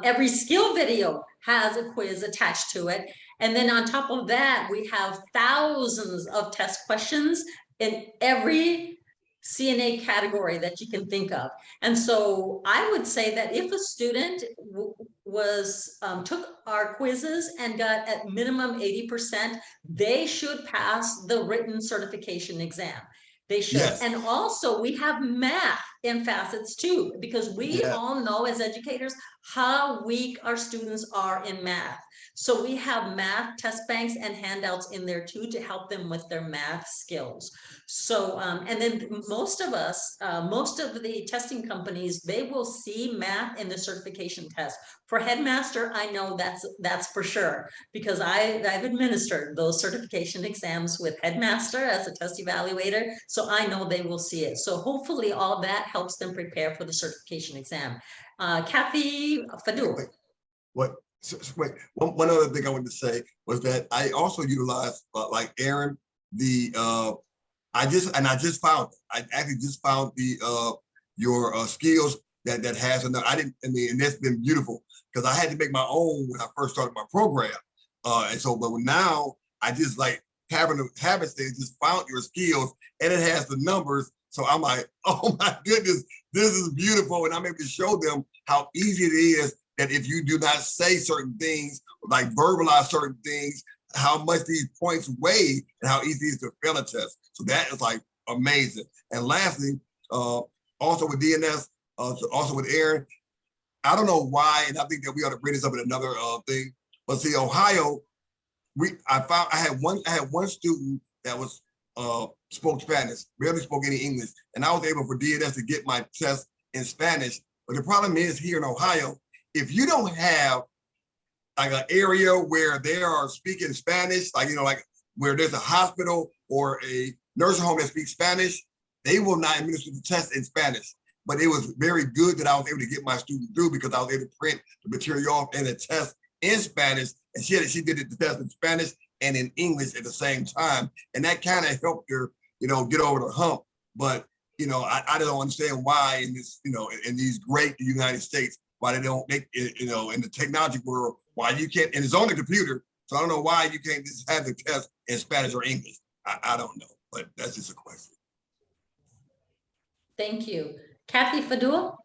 [SPEAKER 1] Every skill video has a quiz attached to it. And then on top of that, we have thousands of test questions in every CNA category that you can think of. And so I would say that if a student took our quizzes and got at minimum 80%, they should pass the written certification exam. They should. Yes. And also we have math in FACETS too, because we all know as educators how weak our students are in math. So we have math test banks and handouts in there too to help them with their math skills. So, and then most of the testing companies, they will see math in the certification test. For headmaster, I know that's for sure, because I've administered those certification exams with headmaster as a test evaluator. So I know they will see it. So hopefully all that helps them prepare for the certification exam. Kathy Faddoul.
[SPEAKER 3] Wait, one other thing I wanted to say was that I also utilized, like Aaron, I just found your skills that has enough. And that's been beautiful because I had to make my own when I first started my program. And so, but now I just like having just found your skills, and it has the numbers. So I'm like, oh my goodness, this is beautiful. And I'm able to show them how easy it is that if you do not say certain things, like verbalize certain things, how much these points weigh and how easy it is to fail a test. So that is like amazing. And lastly, also with DNS, also with Aaron, I don't know why, and I think that we ought to bring this up in another thing, but see, Ohio, I had one student that was spoke Spanish, barely spoke any English, and I was able for DNS to get my test in Spanish. But the problem is here in Ohio, if you don't have like an area where they are speaking Spanish, like, like where there's a hospital or a nursing home that speaks Spanish, they will not administer the test in Spanish. But it was very good that I was able to get my student through because I was able to print the material off and the test in Spanish. And she did the test in Spanish and in English at the same time. And that kind of helped her, get over the hump. But, I don't understand why in this, in these great United States, why they don't make it, in the technology world, why you can't, and it's on the computer. So I don't know why you can't just have the test in Spanish or English. I don't know, but that's just a question.
[SPEAKER 1] Thank you. Kathy Faddoul?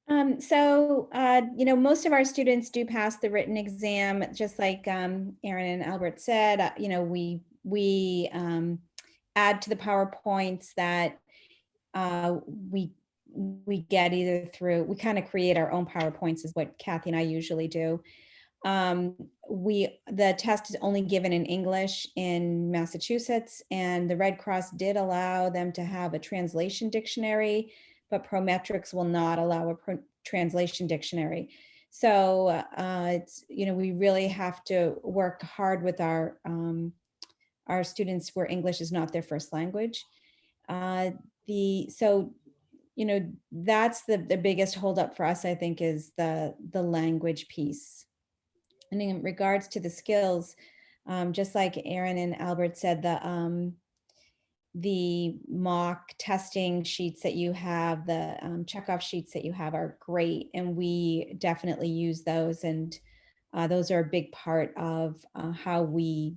[SPEAKER 4] Most of our students do pass the written exam, just like Erin and Albert said. We add to the PowerPoints that we get either through, we kind of create our own PowerPoints is what Kathy and I usually do. The test is only given in English in Massachusetts, and the Red Cross did allow them to have a translation dictionary, but Prometrics will not allow a translation dictionary. So we really have to work hard with our students where English is not their first language. That's the biggest holdup for us, I think, is the language piece. And in regards to the skills, just like Erin and Albert said, the mock testing sheets that you have, the checkoff sheets that you have are great, and we definitely use those, and those are a big part of how we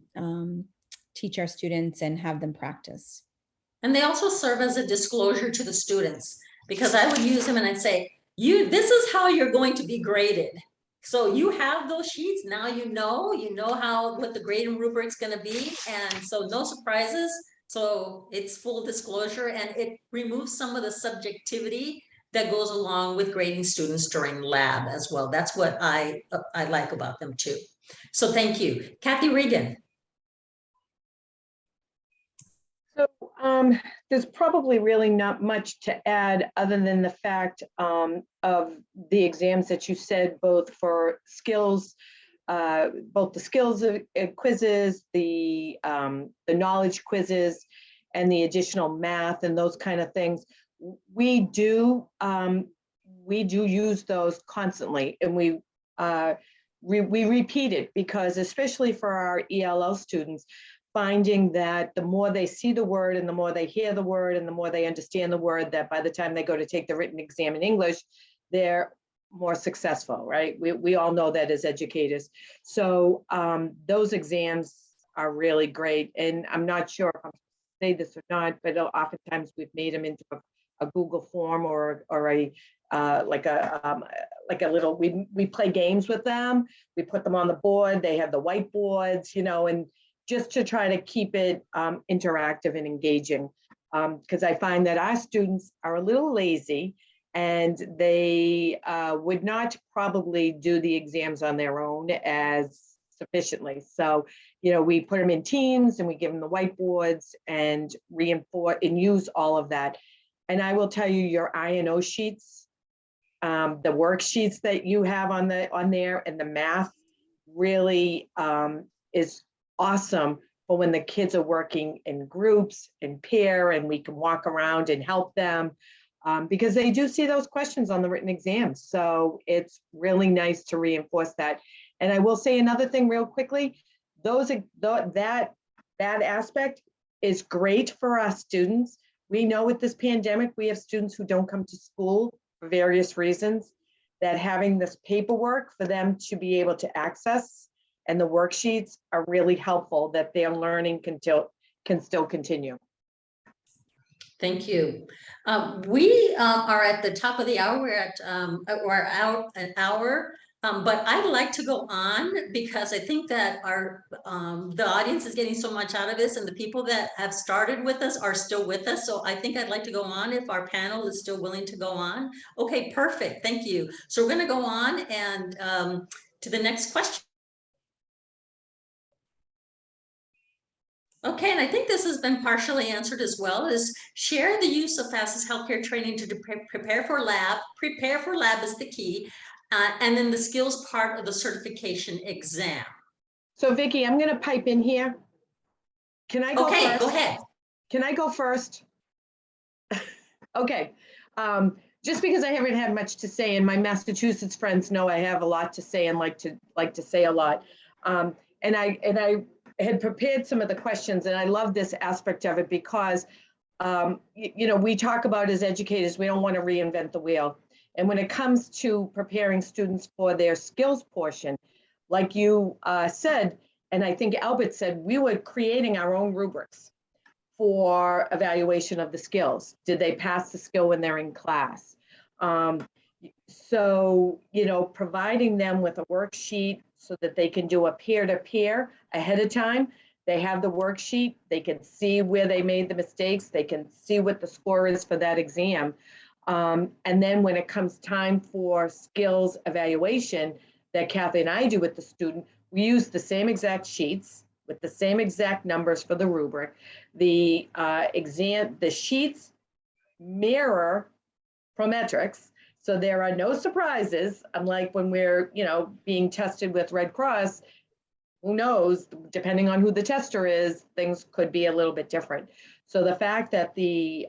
[SPEAKER 4] teach our students and have them practice.
[SPEAKER 1] And they also serve as a disclosure to the students, because I would use them and I'd say, this is how you're going to be graded. So you have those sheets, now you know what the grading rubric is going to be, and so no surprises. So it's full disclosure, and it removes some of the subjectivity that goes along with grading students during lab as well. That's what I like about them too. So thank you. Kathy, Regan.
[SPEAKER 5] So there's probably really not much to add other than the fact of the exams that you said, both for skills, both the skills quizzes, the knowledge quizzes, and the additional math and those kind of things. We do use those constantly, and we repeat it, because especially for our ELL students, finding that the more they see the word and the more they hear the word and the more they understand the word, that by the time they go to take the written exam in English, they're more successful, right? We all know that as educators. So those exams are really great. And I'm not sure if I'm say this or not, but oftentimes we've made them into a Google form or a like a little, we play games with them. We put them on the board. They have the whiteboards, and just to try to keep it interactive and engaging. Because I find that our students are a little lazy, and they would not probably do the exams on their own as sufficiently. So, we put them in teams and we give them the whiteboards and reinforce and use all of that. And I will tell you, your I&O sheets, the worksheets that you have on there, and the math really is awesome for when the kids are working in groups and pair, and we can walk around and help them, because they do see those questions on the written exams. So it's really nice to reinforce that. And I will say another thing real quickly, that aspect is great for our students. We know with this pandemic, we have students who don't come to school for various reasons, that having this paperwork for them to be able to access and the worksheets are really helpful, that their learning can still continue.
[SPEAKER 1] Thank you. We are at the top of the hour. We're out an hour, but I'd like to go on, because I think that the audience is getting so much out of this, and the people that have started with us are still with us. So I think I'd like to go on if our panel is still willing to go on. Okay, perfect. Thank you. So we're going to go on and to the next question. Okay, and I think this has been partially answered as well, is share the use of FACETS Healthcare Training to prepare for lab. Prepare for lab is the key, and then the skills part of the certification exam.
[SPEAKER 5] So Vicky, I'm gonna pipe in here. Can I go first?
[SPEAKER 1] Okay, go ahead.
[SPEAKER 5] Can I go first? Okay, just because I haven't had much to say, and my Massachusetts friends know I have a lot to say and like to say a lot. And I had prepared some of the questions, and I love this aspect of it, because we talk about, as educators, we don't want to reinvent the wheel. And when it comes to preparing students for their skills portion, like you said, and I think Albert said, we were creating our own rubrics for evaluation of the skills. Did they pass the skill when they're in class? So, providing them with a worksheet so that they can do a peer-to-peer ahead of time. They have the worksheet, they can see where they made the mistakes, they can see what the score is for that exam. And then when it comes time for skills evaluation that Kathy and I do with the student, we use the same exact sheets with the same exact numbers for the rubric. The sheets mirror prometrics, so there are no surprises, unlike when we're, being tested with Red Cross. Who knows, depending on who the tester is, things could be a little bit different. So the fact that the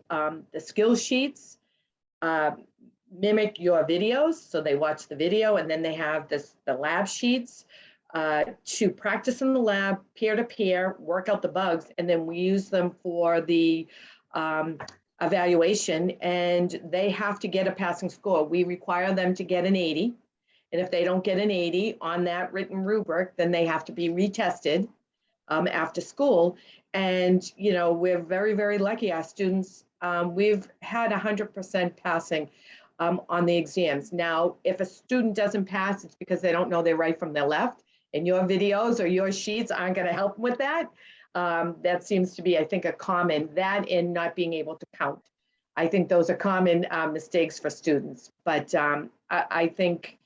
[SPEAKER 5] skill sheets mimic your videos, so they watch the video and then they have the lab sheets to practice in the lab, peer-to-peer, work out the bugs, and then we use them for the evaluation, and they have to get a passing score. We require them to get an 80. And if they don't get an 80 on that written rubric, then they have to be retested after school. And, we're very, very lucky. Our students, we've had 100% passing on the exams. Now, if a student doesn't pass, it's because they don't know their right from their left. And your videos or your sheets aren't going to help them with that. That seems to be, I think, a common, that and not being able to count. I think those are common mistakes for students. But I think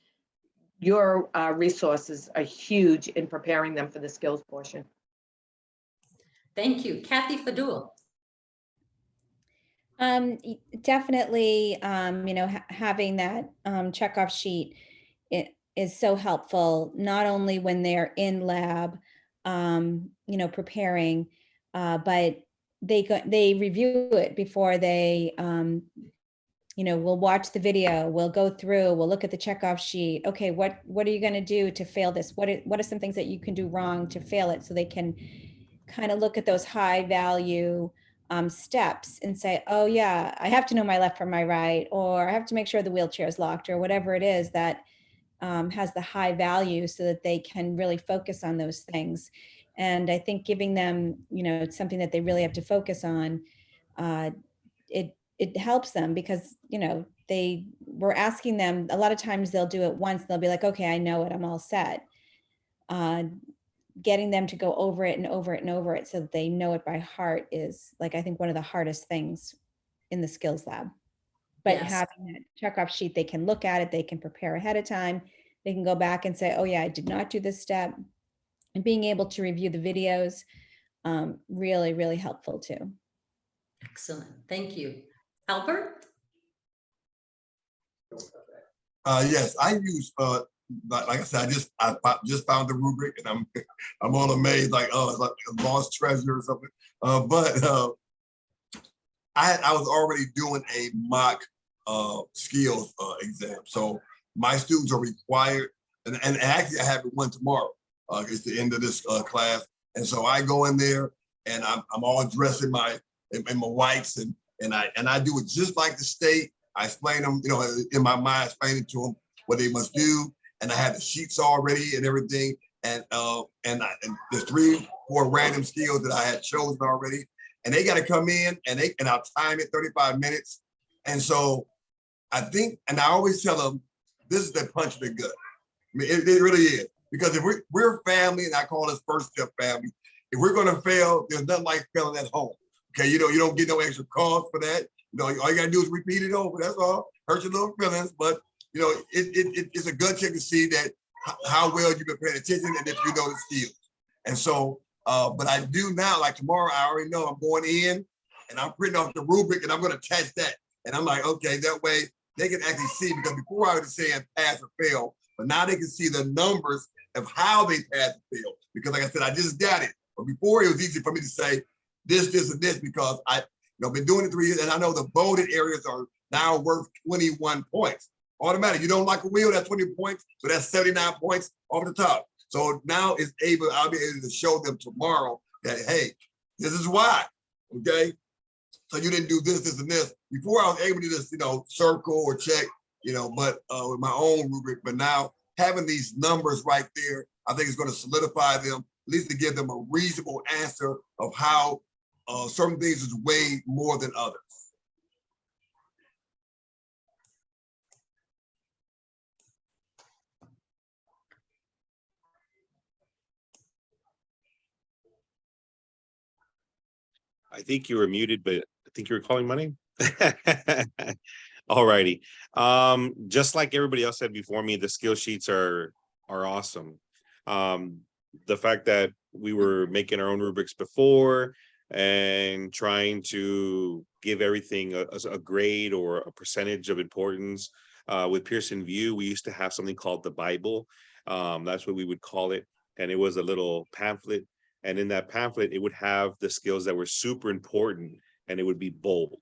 [SPEAKER 5] your resources are huge in preparing them for the skills portion.
[SPEAKER 1] Thank you. Kathy Faddoul.
[SPEAKER 4] Definitely, having that checkoff sheet, it is so helpful, not only when they're in lab, preparing, but they review it before they, we'll watch the video, we'll go through, we'll look at the checkoff sheet. Okay, what are you going to do to fail this? What are some things that you can do wrong to fail it, so they can kind of look at those high value steps and say, oh yeah, I have to know my left from my right, or I have to make sure the wheelchair is locked, or whatever it is that has the high value, so that they can really focus on those things. And I think giving them, it's something that they really have to focus on. It helps them because, we're asking them, a lot of times they'll do it once, they'll be like, okay, I know it, I'm all set. Getting them to go over it and over it and over it so that they know it by heart is, like, I think one of the hardest things in the skills lab. But
[SPEAKER 1] Yes.
[SPEAKER 4] having that checkoff sheet, they can look at it, they can prepare ahead of time, they can go back and say, oh yeah, I did not do this step. And being able to review the videos, really, really helpful too.
[SPEAKER 1] Excellent. Thank you. Albert?
[SPEAKER 3] Yes, I use like I said, I just found the rubric and I'm all amazed, like, oh, it's like a lost treasure or something. But I was already doing a mock skills exam, so my students are required, and actually I have one tomorrow. It's the end of this class, and so I go in there and I'm all dressed in my whites, and I do it just like the state. I explain them, in my mind, explaining to them what they must do, and I have the sheets already and everything, and there's 3-4 random skills that I had chosen already, and they got to come in and I'll time it 35 minutes, and so I think, and I always tell them, this is the punch in the gut. I mean, it really is, because if we're family, and I call us FirstStep family, if we're going to fail, there's nothing like failing at home. Okay, you don't get no extra cost for that. All you gotta do is repeat it over. That's all. Hurt your little feelings, but it's a good check to see that how well you've been paying attention and if you know the skills. And so, but I do now. Like tomorrow, I already know I'm going in and I'm printing off the rubric and I'm going to attach that. And I'm like, okay, that way they can actually see, because before I was saying pass or fail, but now they can see the numbers of how they pass or fail. Because like I said, I just got it. But before, it was easy for me to say this, and this, because I've been doing it 3 years, and I know the bolded areas are now worth 21 points. Automatic. You don't like a wheel, that's 20 points. So that's 79 points off the top. So now I'll be able to show them tomorrow that, hey, this is why. Okay. So you didn't do this, and this. Before I was able to just, circle or check, but with my own rubric. But now having these numbers right there, I think it's going to solidify them, at least to give them a reasonable answer of how certain things is weighed more than others.
[SPEAKER 2] I think you were muted, but I think you were calling my name. All righty. Just like everybody else said before me, the skill sheets are awesome. The fact that we were making our own rubrics before and trying to give everything a grade or a percentage of importance. With Pearson VUE, we used to have something called the Bible. That's what we would call it. And it was a little pamphlet. And in that pamphlet, it would have the skills that were super important, and it would be bold.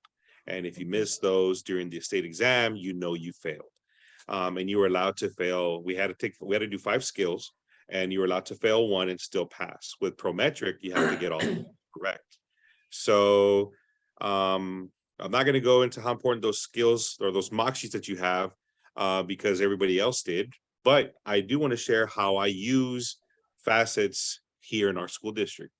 [SPEAKER 2] And if you missed those during the state exam, you know you failed. And you were allowed to fail. We had to do 5 skills, and you were allowed to fail 1 and still pass. With Prometric, you have to get all correct. So I'm not going to go into how important those skills or those mock sheets that you have because everybody else did. But I do want to share how I use FACETS here in our school district.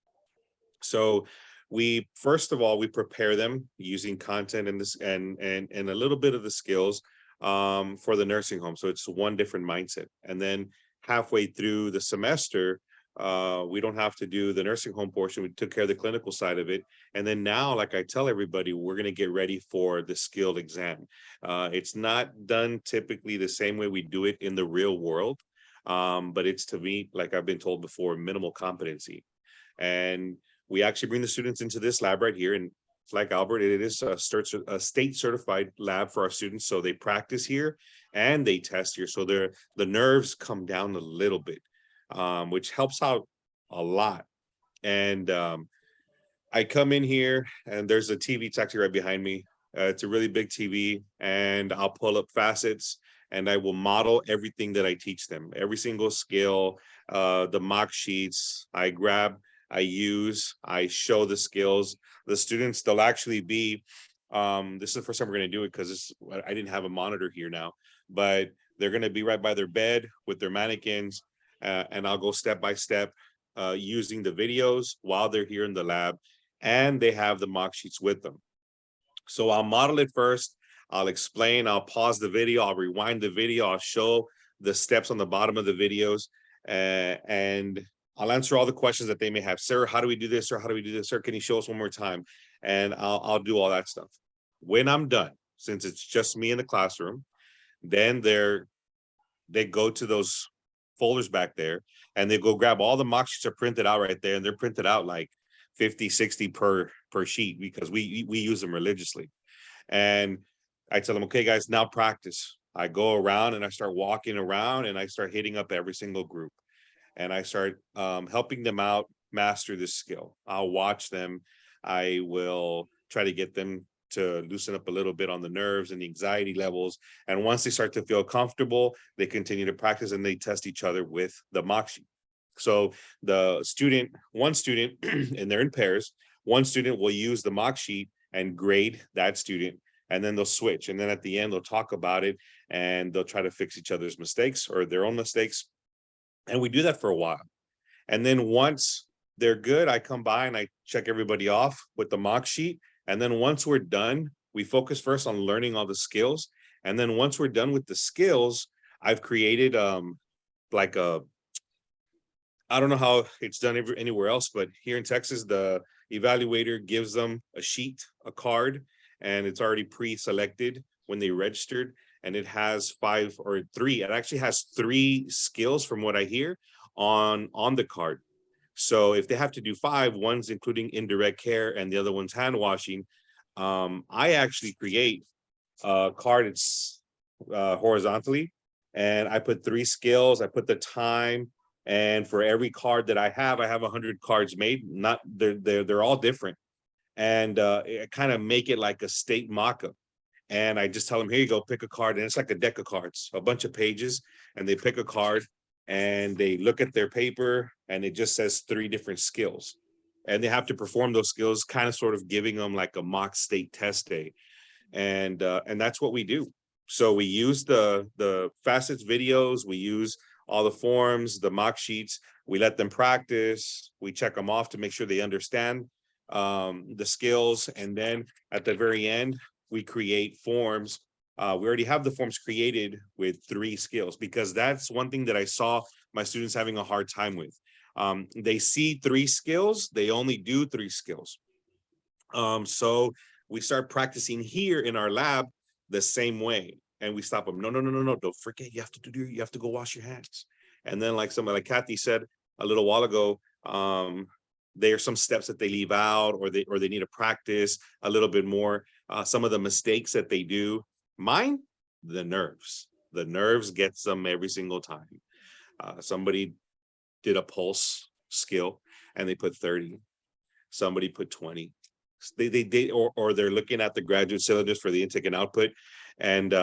[SPEAKER 2] So we, first of all, we prepare them using content and this and a little bit of the skills for the nursing home. So it's one different mindset. And then halfway through the semester, we don't have to do the nursing home portion. We took care of the clinical side of it. And then now, like I tell everybody, we're going to get ready for the skilled exam. It's not done typically the same way we do it in the real world. But it's, to me, like I've been told before, minimal competency. And we actually bring the students into this lab right here. And like Albert, it is a state certified lab for our students. So they practice here and they test here. So the nerves come down a little bit, which helps out a lot. And I come in here and there's a TV, it's actually right behind me. It's a really big TV, and I'll pull up FACETS and I will model everything that I teach them, every single skill, the mock sheets, I grab, I use, I show the skills. The students, they'll actually be, this is the first time we're going to do it because I didn't have a monitor here now, but they're going to be right by their bed with their mannequins, and I'll go step by step using the videos while they're here in the lab, and they have the mock sheets with them. So I'll model it first. I'll explain, I'll pause the video, I'll rewind the video, I'll show the steps on the bottom of the videos, and I'll answer all the questions that they may have. Sir, how do we do this? Sir, how do we do this? Sir, can you show us one more time? And I'll do all that stuff. When I'm done, since it's just me in the classroom, then they go to those folders back there and they go grab all the mock sheets are printed out right there, and they're printed out like 50, 60 per sheet because we use them religiously. And I tell them, okay, guys, now practice. I go around and I start walking around and I start hitting up every single group. And I start helping them out master this skill. I'll watch them. I will try to get them to loosen up a little bit on the nerves and the anxiety levels. And once they start to feel comfortable, they continue to practice and they test each other with the mock sheet. So one student, and they're in pairs, one student will use the mock sheet and grade that student, and then they'll switch. And then at the end, they'll talk about it and they'll try to fix each other's mistakes or their own mistakes. And we do that for a while. And then once they're good, I come by and I check everybody off with the mock sheet. And then once we're done, we focus first on learning all the skills. And then once we're done with the skills, I've created like a, I don't know how it's done anywhere else, but here in Texas, the evaluator gives them a sheet, a card, and it's already pre-selected when they registered. And it has 5 or 3. It actually has 3 skills from what I hear on the card. So if they have to do 5, one's including indirect care and the other one's hand washing. I actually create a card. It's horizontally, and I put 3 skills. I put the time, and for every card that I have 100 cards made. Not they're all different, and I kind of make it like a state mock-up. And I just tell them, here you go, pick a card. And it's like a deck of cards, a bunch of pages, and they pick a card and they look at their paper and it just says 3 different skills. And they have to perform those skills, kind of sort of giving them like a mock state test day. And that's what we do. So we use the FACETS videos, we use all the forms, the mock sheets, we let them practice, we check them off to make sure they understand the skills. And then at the very end, we create forms. We already have the forms created with 3 skills, because that's one thing that I saw my students having a hard time with. They see 3 skills, they only do 3 skills. So we start practicing here in our lab the same way, and we stop them. No, don't forget, you have to go wash your hands. And then like somebody like Kathy said a little while ago, there are some steps that they leave out, or they need to practice a little bit more. Some of the mistakes that they do, mine, the nerves gets them every single time. Somebody did a pulse skill and they put 30. Somebody put 20. Or they're looking at the graduate syllabus for the intake and output, and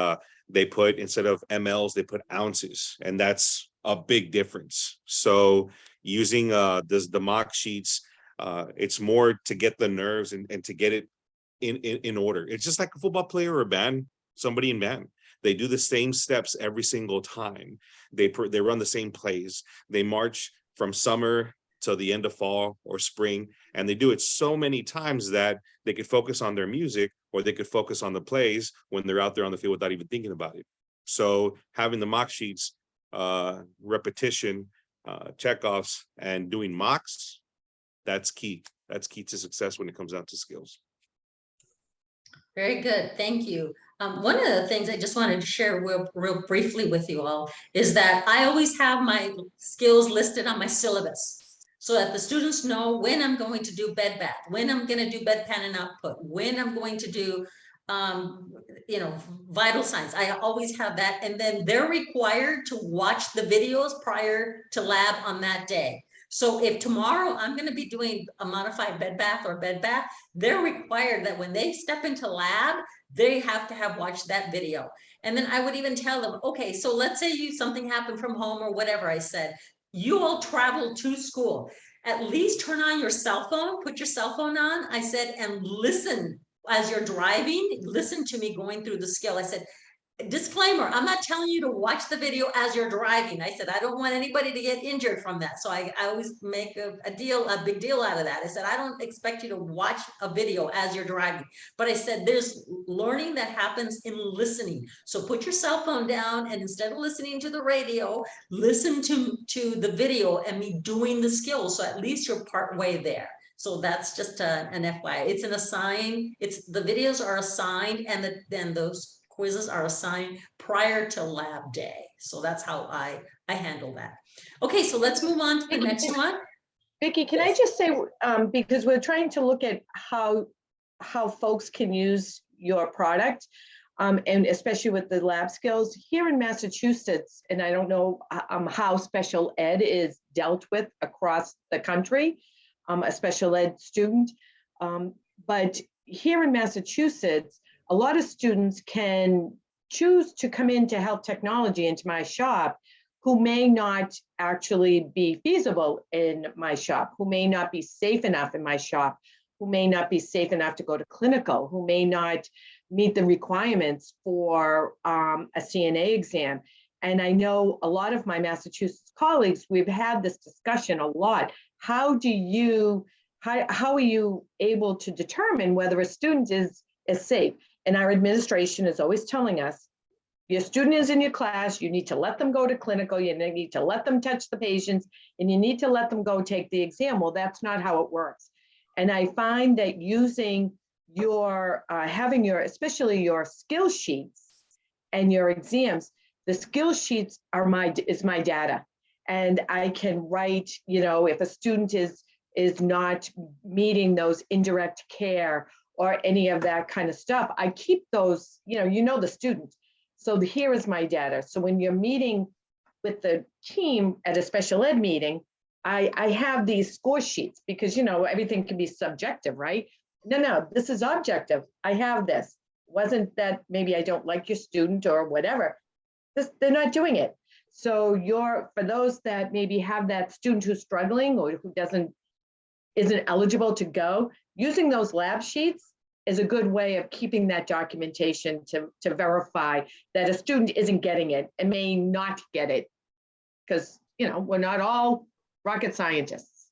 [SPEAKER 2] they put, instead of mLs, they put ounces, and that's a big difference. So using the mock sheets, it's more to get the nerves and to get it in order. It's just like a football player or a band, somebody in band. They do the same steps every single time. They run the same plays. They march from summer till the end of fall or spring, and they do it so many times that they could focus on their music, or they could focus on the plays when they're out there on the field without even thinking about it. So having the mock sheets, repetition, checkoffs, and doing mocks, that's key. That's key to success when it comes down to skills.
[SPEAKER 1] Very good, thank you. One of the things I just wanted to share real briefly with you all is that I always have my skills listed on my syllabus, so that the students know when I'm going to do bed bath, when I'm going to do bedpan and output, when I'm going to do vital signs. I always have that, and then they're required to watch the videos prior to lab on that day. So if tomorrow I'm going to be doing a modified bed bath or bed bath, they're required that when they step into lab, they have to have watched that video. And then I would even tell them, okay, so let's say something happened from home or whatever. I said, you all travel to school, at least turn on your cell phone, put your cell phone on, I said, and listen as you're driving, listen to me going through the skill. I said, disclaimer, I'm not telling you to watch the video as you're driving. I said, I don't want anybody to get injured from that. So I always make a big deal out of that. I said, I don't expect you to watch a video as you're driving. But I said, there's learning that happens in listening. So put your cell phone down, and instead of listening to the radio, listen to the video and me doing the skills. So at least you're part way there. So that's just an FYI. It's an assign. The videos are assigned, and then those quizzes are assigned prior to lab day. So that's how I handle that. Okay, so let's move on to the next one.
[SPEAKER 5] Vicky, can I just say, because we're trying to look at how folks can use your product, and especially with the lab skills here in Massachusetts, and I don't know how special ed is dealt with across the country, a special ed student, but here in Massachusetts, a lot of students can choose to come into health technology into my shop who may not actually be feasible in my shop, who may not be safe enough in my shop, who may not be safe enough to go to clinical, who may not meet the requirements for a CNA exam. And I know a lot of my Massachusetts colleagues, we've had this discussion a lot. How are you able to determine whether a student is safe? And our administration is always telling us, your student is in your class, you need to let them go to clinical, you need to let them touch the patients, and you need to let them go take the exam. Well, that's not how it works. And I find that using your, especially your skill sheets and your exams, the skill sheets is my data. And I can write, if a student is not meeting those indirect care or any of that kind of stuff, I keep those, the student. So here is my data. So when you're meeting with the team at a special ed meeting, I have these score sheets because, everything can be subjective, right? No, this is objective. I have this. Wasn't that maybe I don't like your student or whatever. They're not doing it. So for those that maybe have that student who's struggling or who isn't eligible to go, using those lab sheets is a good way of keeping that documentation to verify that a student isn't getting it and may not get it, because we're not all rocket scientists.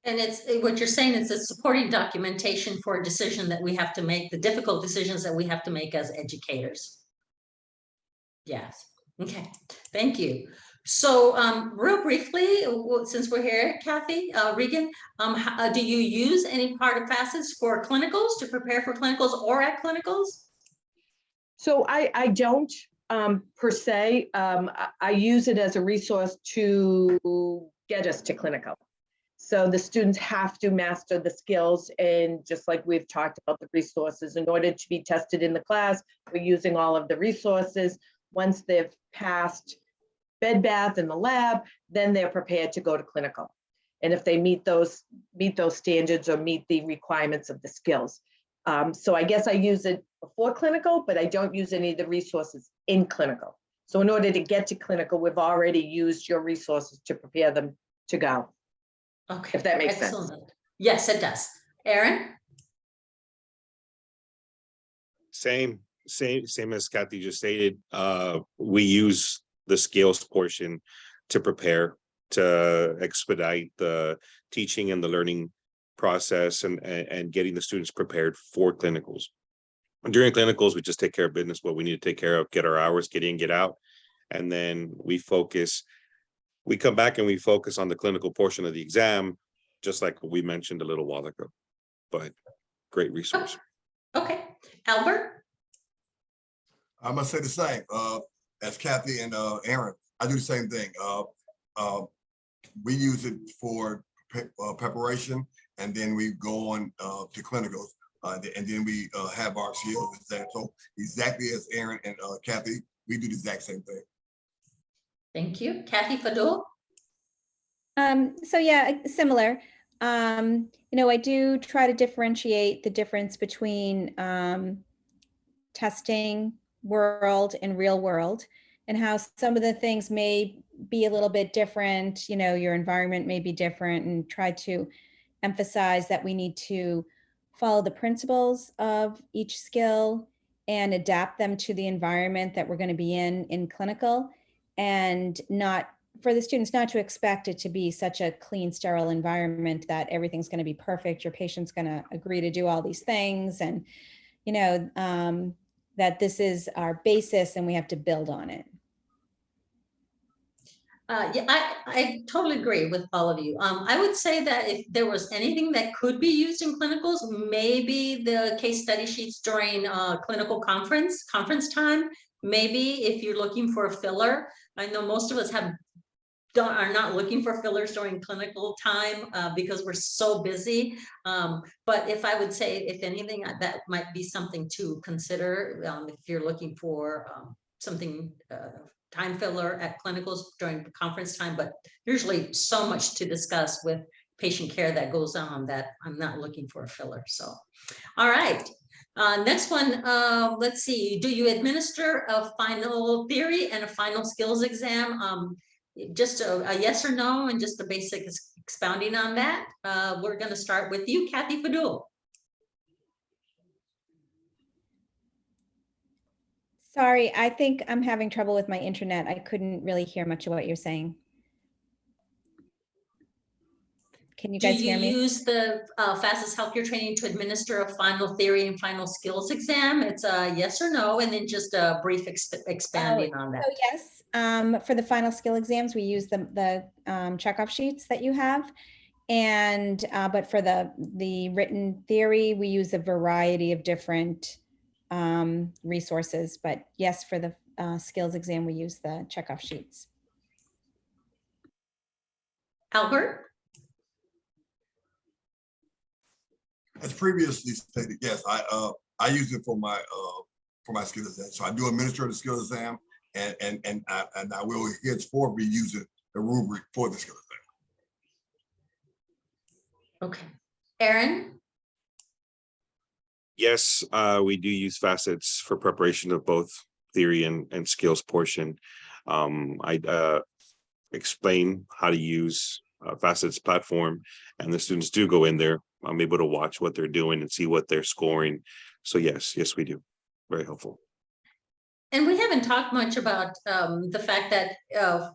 [SPEAKER 1] And what you're saying is it's supporting documentation for a decision that we have to make, the difficult decisions that we have to make as educators. Yes. Okay, thank you. So real briefly, since we're here, Kathy, Regan, do you use any part of FACETS for clinicals, to prepare for clinicals or at clinicals?
[SPEAKER 5] So I don't per se. I use it as a resource to get us to clinical. So the students have to master the skills, and just like we've talked about the resources, in order to be tested in the class, we're using all of the resources. Once they've passed bed bath in the lab, then they're prepared to go to clinical. And if they meet those standards or meet the requirements of the skills. So I guess I use it before clinical, but I don't use any of the resources in clinical. So in order to get to clinical, we've already used your resources to prepare them to go.
[SPEAKER 1] Okay,
[SPEAKER 5] If that makes
[SPEAKER 1] excellent.
[SPEAKER 5] sense.
[SPEAKER 1] Yes, it does. Aaron?
[SPEAKER 2] Same as Kathy just stated. We use the skills portion to prepare, to expedite the teaching and the learning process, and getting the students prepared for clinicals. During clinicals, we just take care of business, what we need to take care of, get our hours, get in, get out. And then we come back and we focus on the clinical portion of the exam, just like we mentioned a little while ago. But great resource.
[SPEAKER 1] Okay, Albert?
[SPEAKER 3] I must say the same as Kathy and Aaron. I do the same thing. We use it for preparation, and then we go on to clinicals, and then we have our skills exam. So exactly as Aaron and Kathy, we do the exact same thing.
[SPEAKER 1] Thank you. Kathy Faddoul?
[SPEAKER 4] So yeah, similar. I do try to differentiate the difference between testing world and real world, and how some of the things may be a little bit different. Your environment may be different, and try to emphasize that we need to follow the principles of each skill and adapt them to the environment that we're going to be in clinical, and not for the students not to expect it to be such a clean, sterile environment that everything's going to be perfect. Your patient's going to agree to do all these things, and that this is our basis and we have to build on it.
[SPEAKER 1] Yeah, I totally agree with all of you. I would say that if there was anything that could be used in clinicals, maybe the case study sheets during clinical conference time. Maybe if you're looking for a filler, I know most of us are not looking for fillers during clinical time because we're so busy. But if I would say, if anything, that might be something to consider if you're looking for something time filler at clinicals during conference time. But usually so much to discuss with patient care that goes on that I'm not looking for a filler. So, all right. Next one, let's see. Do you administer a final theory and a final skills exam? Just a yes or no, and just the basic expounding on that. We're going to start with you, Kathy Faddoul.
[SPEAKER 4] Sorry, I think I'm having trouble with my internet. I couldn't really hear much of what you're saying. Can you guys hear me?
[SPEAKER 1] Do you use the FACETS Healthcare Training to administer a final theory and final skills exam? It's a yes or no, and then just a brief expanding on that.
[SPEAKER 4] So yes, for the final skill exams, we use the checkoff sheets that you have. And but for the written theory, we use a variety of different resources. But yes, for the skills exam, we use the checkoff sheets.
[SPEAKER 1] Albert?
[SPEAKER 3] As previously stated, yes, I use it for my skills exam. So I do administer the skills exam, and I will henceforth be using the rubric for the skills exam.
[SPEAKER 1] Okay, Aaron?
[SPEAKER 2] Yes, we do use FACETS for preparation of both theory and skills portion. I explain how to use FACETS platform, and the students do go in there. I'm able to watch what they're doing and see what they're scoring. So yes, we do. Very helpful.
[SPEAKER 1] And we haven't talked much about the fact that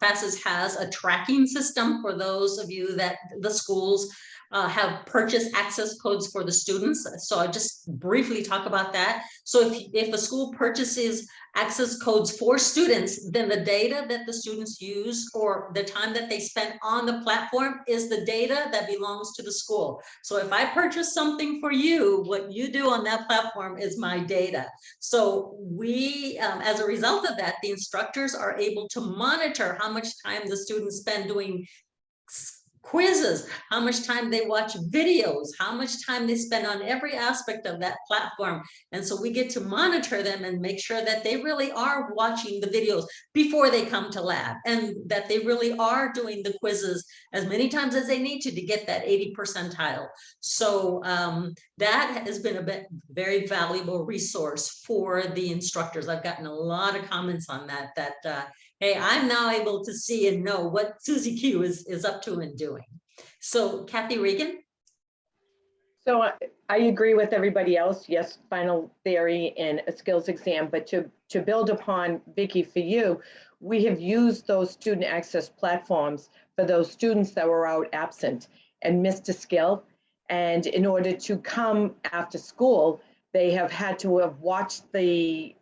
[SPEAKER 1] FACETS has a tracking system for those of you that the schools have purchased access codes for the students. So I'll just briefly talk about that. So if a school purchases access codes for students, then the data that the students use or the time that they spend on the platform is the data that belongs to the school. So if I purchase something for you, what you do on that platform is my data. So we, as a result of that, the instructors are able to monitor how much time the students spend doing quizzes, how much time they watch videos, how much time they spend on every aspect of that platform. And so we get to monitor them and make sure that they really are watching the videos before they come to lab, and that they really are doing the quizzes as many times as they need to get that 80 percentile. So that has been a very valuable resource for the instructors. I've gotten a lot of comments on that, hey, I'm now able to see and know what Susie Q is up to and doing. So Kathy Regan?
[SPEAKER 5] So I agree with everybody else. Yes, final theory and a skills exam, but to build upon Vicky, for you, we have used those student access platforms for those students that were out absent and missed a skill. And in order to come after school, they have had to have watched the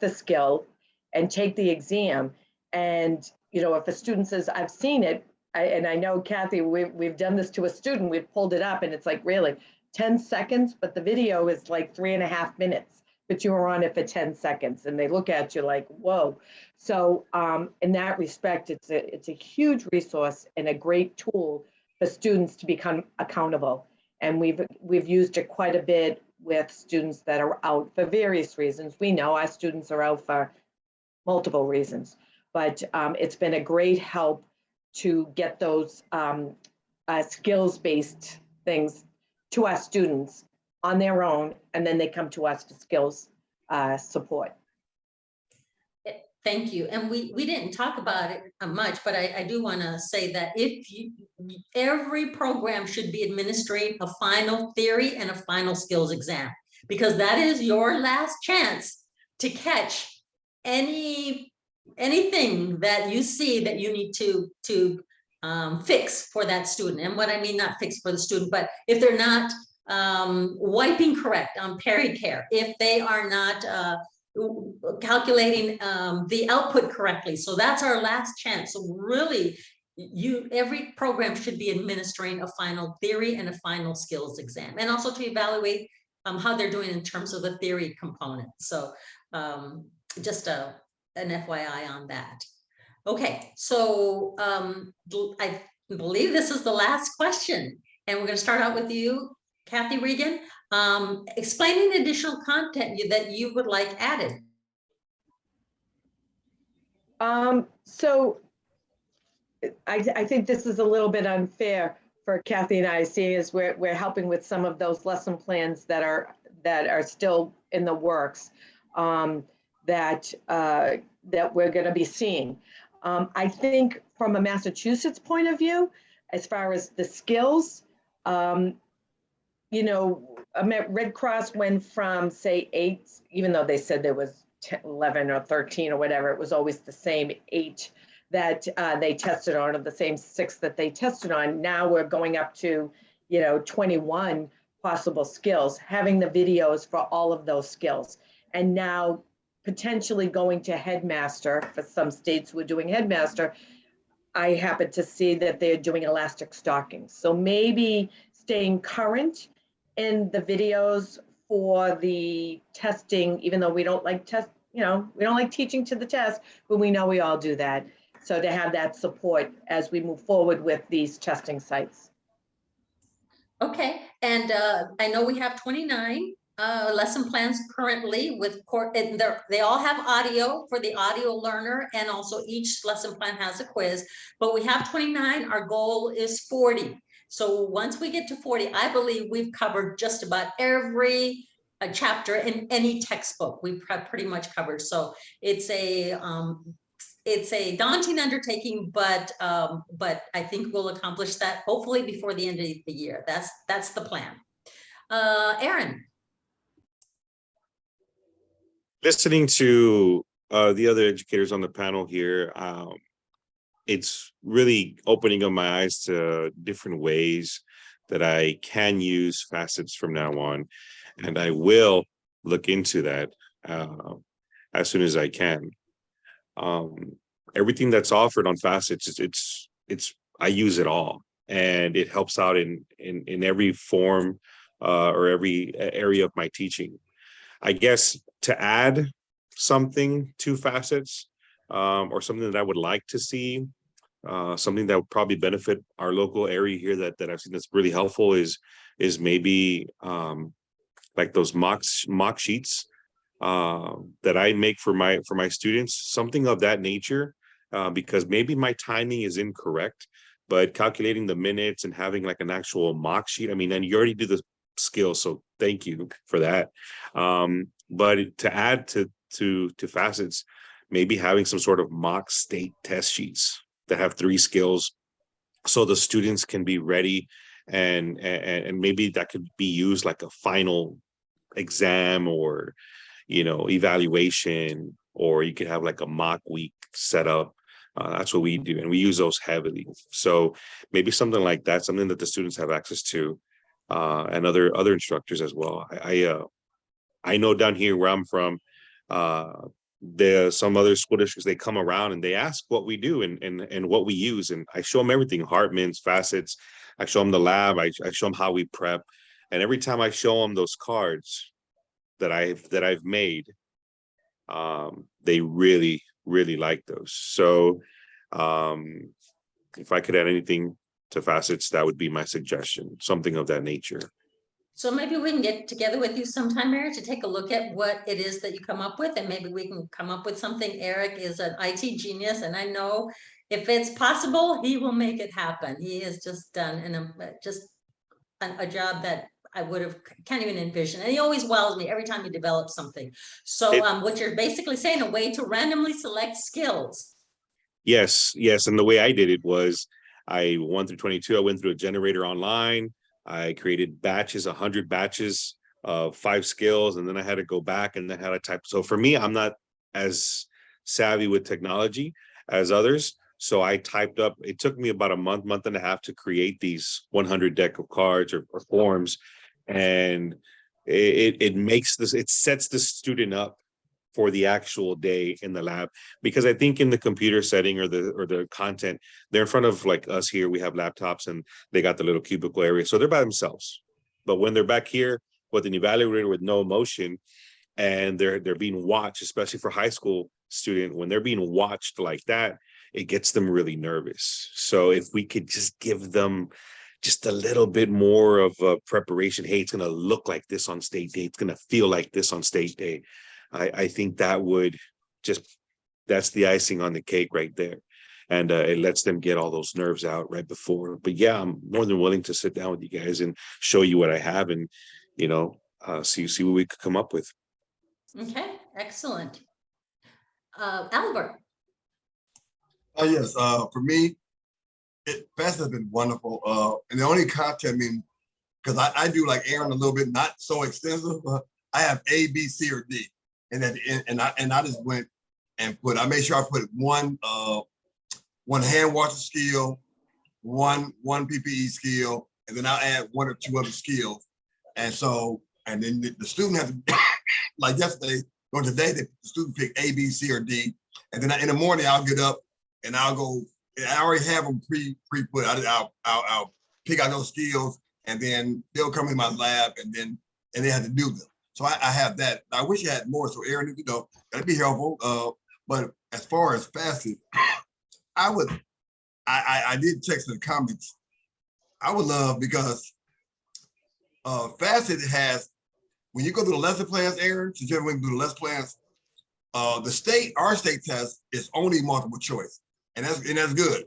[SPEAKER 5] skill and take the exam. And, you know, if a student says, I've seen it, and I know, Kathy, we've done this to a student, we've pulled it up and it's like, really 10 seconds, but the video is like 3.5 minutes, but you were on it for 10 seconds and they look at you like, whoa. So in that respect, it's a huge resource and a great tool for students to become accountable. And we've used it quite a bit with students that are out for various reasons. We know our students are out for multiple reasons, but it's been a great help to get those skills-based things to our students on their own, and then they come to us for skills support.
[SPEAKER 1] Thank you. And we didn't talk about it much, but I do want to say that every program should be administering a final theory and a final skills exam, because that is your last chance to catch anything that you see that you need to fix for that student. And what I mean, not fix for the student, but if they're not wiping correct on peri-care, if they are not calculating the output correctly. So that's our last chance. So really, every program should be administering a final theory and a final skills exam, and also to evaluate how they're doing in terms of the theory component. So just an FYI on that. Okay, so I believe this is the last question, and we're going to start out with you, Kathy Regan, explaining additional content that you would like added.
[SPEAKER 5] So I think this is a little bit unfair for Kathy and I, seeing as we're helping with some of those lesson plans that are still in the works, that we're going to be seeing. I think from a Massachusetts point of view, as far as the skills, you know, Red Cross went from, say, 8, even though they said there was 10, 11 or 13 or whatever, it was always the same 8 that they tested on, or the same 6 that they tested on. Now we're going up to, you know, 21 possible skills, having the videos for all of those skills. And now potentially going to headmaster. For some states who are doing headmaster, I happen to see that they're doing elastic stockings. So maybe staying current in the videos for the testing, even though we don't like we don't like teaching to the test, but we know we all do that. So to have that support as we move forward with these testing sites.
[SPEAKER 1] Okay, and I know we have 29 lesson plans currently with court, and they all have audio for the audio learner, and also each lesson plan has a quiz, but we have 29. Our goal is 40. So once we get to 40, I believe we've covered just about every chapter in any textbook. We've pretty much covered. So it's a daunting undertaking, but I think we'll accomplish that hopefully before the end of the year. That's the plan. Aaron.
[SPEAKER 2] Listening to the other educators on the panel here, it's really opening up my eyes to different ways that I can use FACETS from now on, and I will look into that. as soon as I can. Everything that's offered on FACETS, I use it all, and it helps out in every form or every area of my teaching. I guess to add something to FACETS, or something that I would like to see, something that would probably benefit our local area here that I've seen that's really helpful is maybe like those mock sheets that I make for my students, something of that nature, because maybe my timing is incorrect, but calculating the minutes and having like an actual mock sheet. I mean, and you already do the skill, so thank you for that. But to add to FACETS, maybe having some sort of mock state test sheets that have 3 skills, so the students can be ready, and maybe that could be used like a final exam, or evaluation, or you could have like a mock week set up. That's what we do, and we use those heavily. So maybe something like that, something that the students have access to, and other instructors as well. I know down here where I'm from, there's some other school districts, they come around and they ask what we do and what we use, and I show them everything: Hartman's, FACETS. I show them the lab. I show them how we prep, and every time I show them those cards that I've made, they really like those. So if I could add anything to FACETS, that would be my suggestion, something of that nature.
[SPEAKER 1] So maybe we can get together with you sometime, Mary, to take a look at what it is that you come up with, and maybe we can come up with something. Eric is an IT genius, and I know if it's possible, he will make it happen. He has just done a job that I can't even envision. And he always wows me every time he develops something. So what you're basically saying, a way to randomly select skills.
[SPEAKER 2] Yes. And the way I did it was, I 1 through 22, I went through a generator online. I created batches, 100 batches of 5 skills, and then I had to go back and then had to type. So for me, I'm not as savvy with technology as others. So I typed up, it took me about a month and a half to create these 100 deck of cards or forms. And it sets the student up for the actual day in the lab, because I think in the computer setting or the content, they're in front of like us here. We have laptops and they got the little cubicle area, so they're by themselves. But when they're back here with an evaluator with no emotion, and they're being watched, especially for high school student, when they're being watched like that, it gets them really nervous. So if we could just give them just a little bit more of a preparation, hey, it's going to look like this on state day, it's going to feel like this on state day. I think that would that's the icing on the cake right there. And it lets them get all those nerves out right before. But yeah, I'm more than willing to sit down with you guys and show you what I have, and, see what we could come up with.
[SPEAKER 1] Okay, excellent. Albert.
[SPEAKER 3] Yes, for me, FACETS has been wonderful. And the only content, because I do like Aaron a little bit, not so extensive. I have A, B, C, or D. And at the end, I just went and I made sure I put one hand washing skill, one PPE skill, and then I'll add 1 or 2 other skills. And then the student has to, like yesterday or today, the student picked A, B, C, or D. And then in the morning I'll get up and I'll go. And I already have them pre-put. I'll pick out those skills, and then they'll come in my lab, and they have to do them. So I have that. I wish I had more. So Aaron, that'd be helpful. But as far as FACETS, I did text in the comments. I would love, because FACETS has, when you go through the lesson plans, Aaron, since you ever went through the lesson plans, our state test is only multiple choice, and that's good,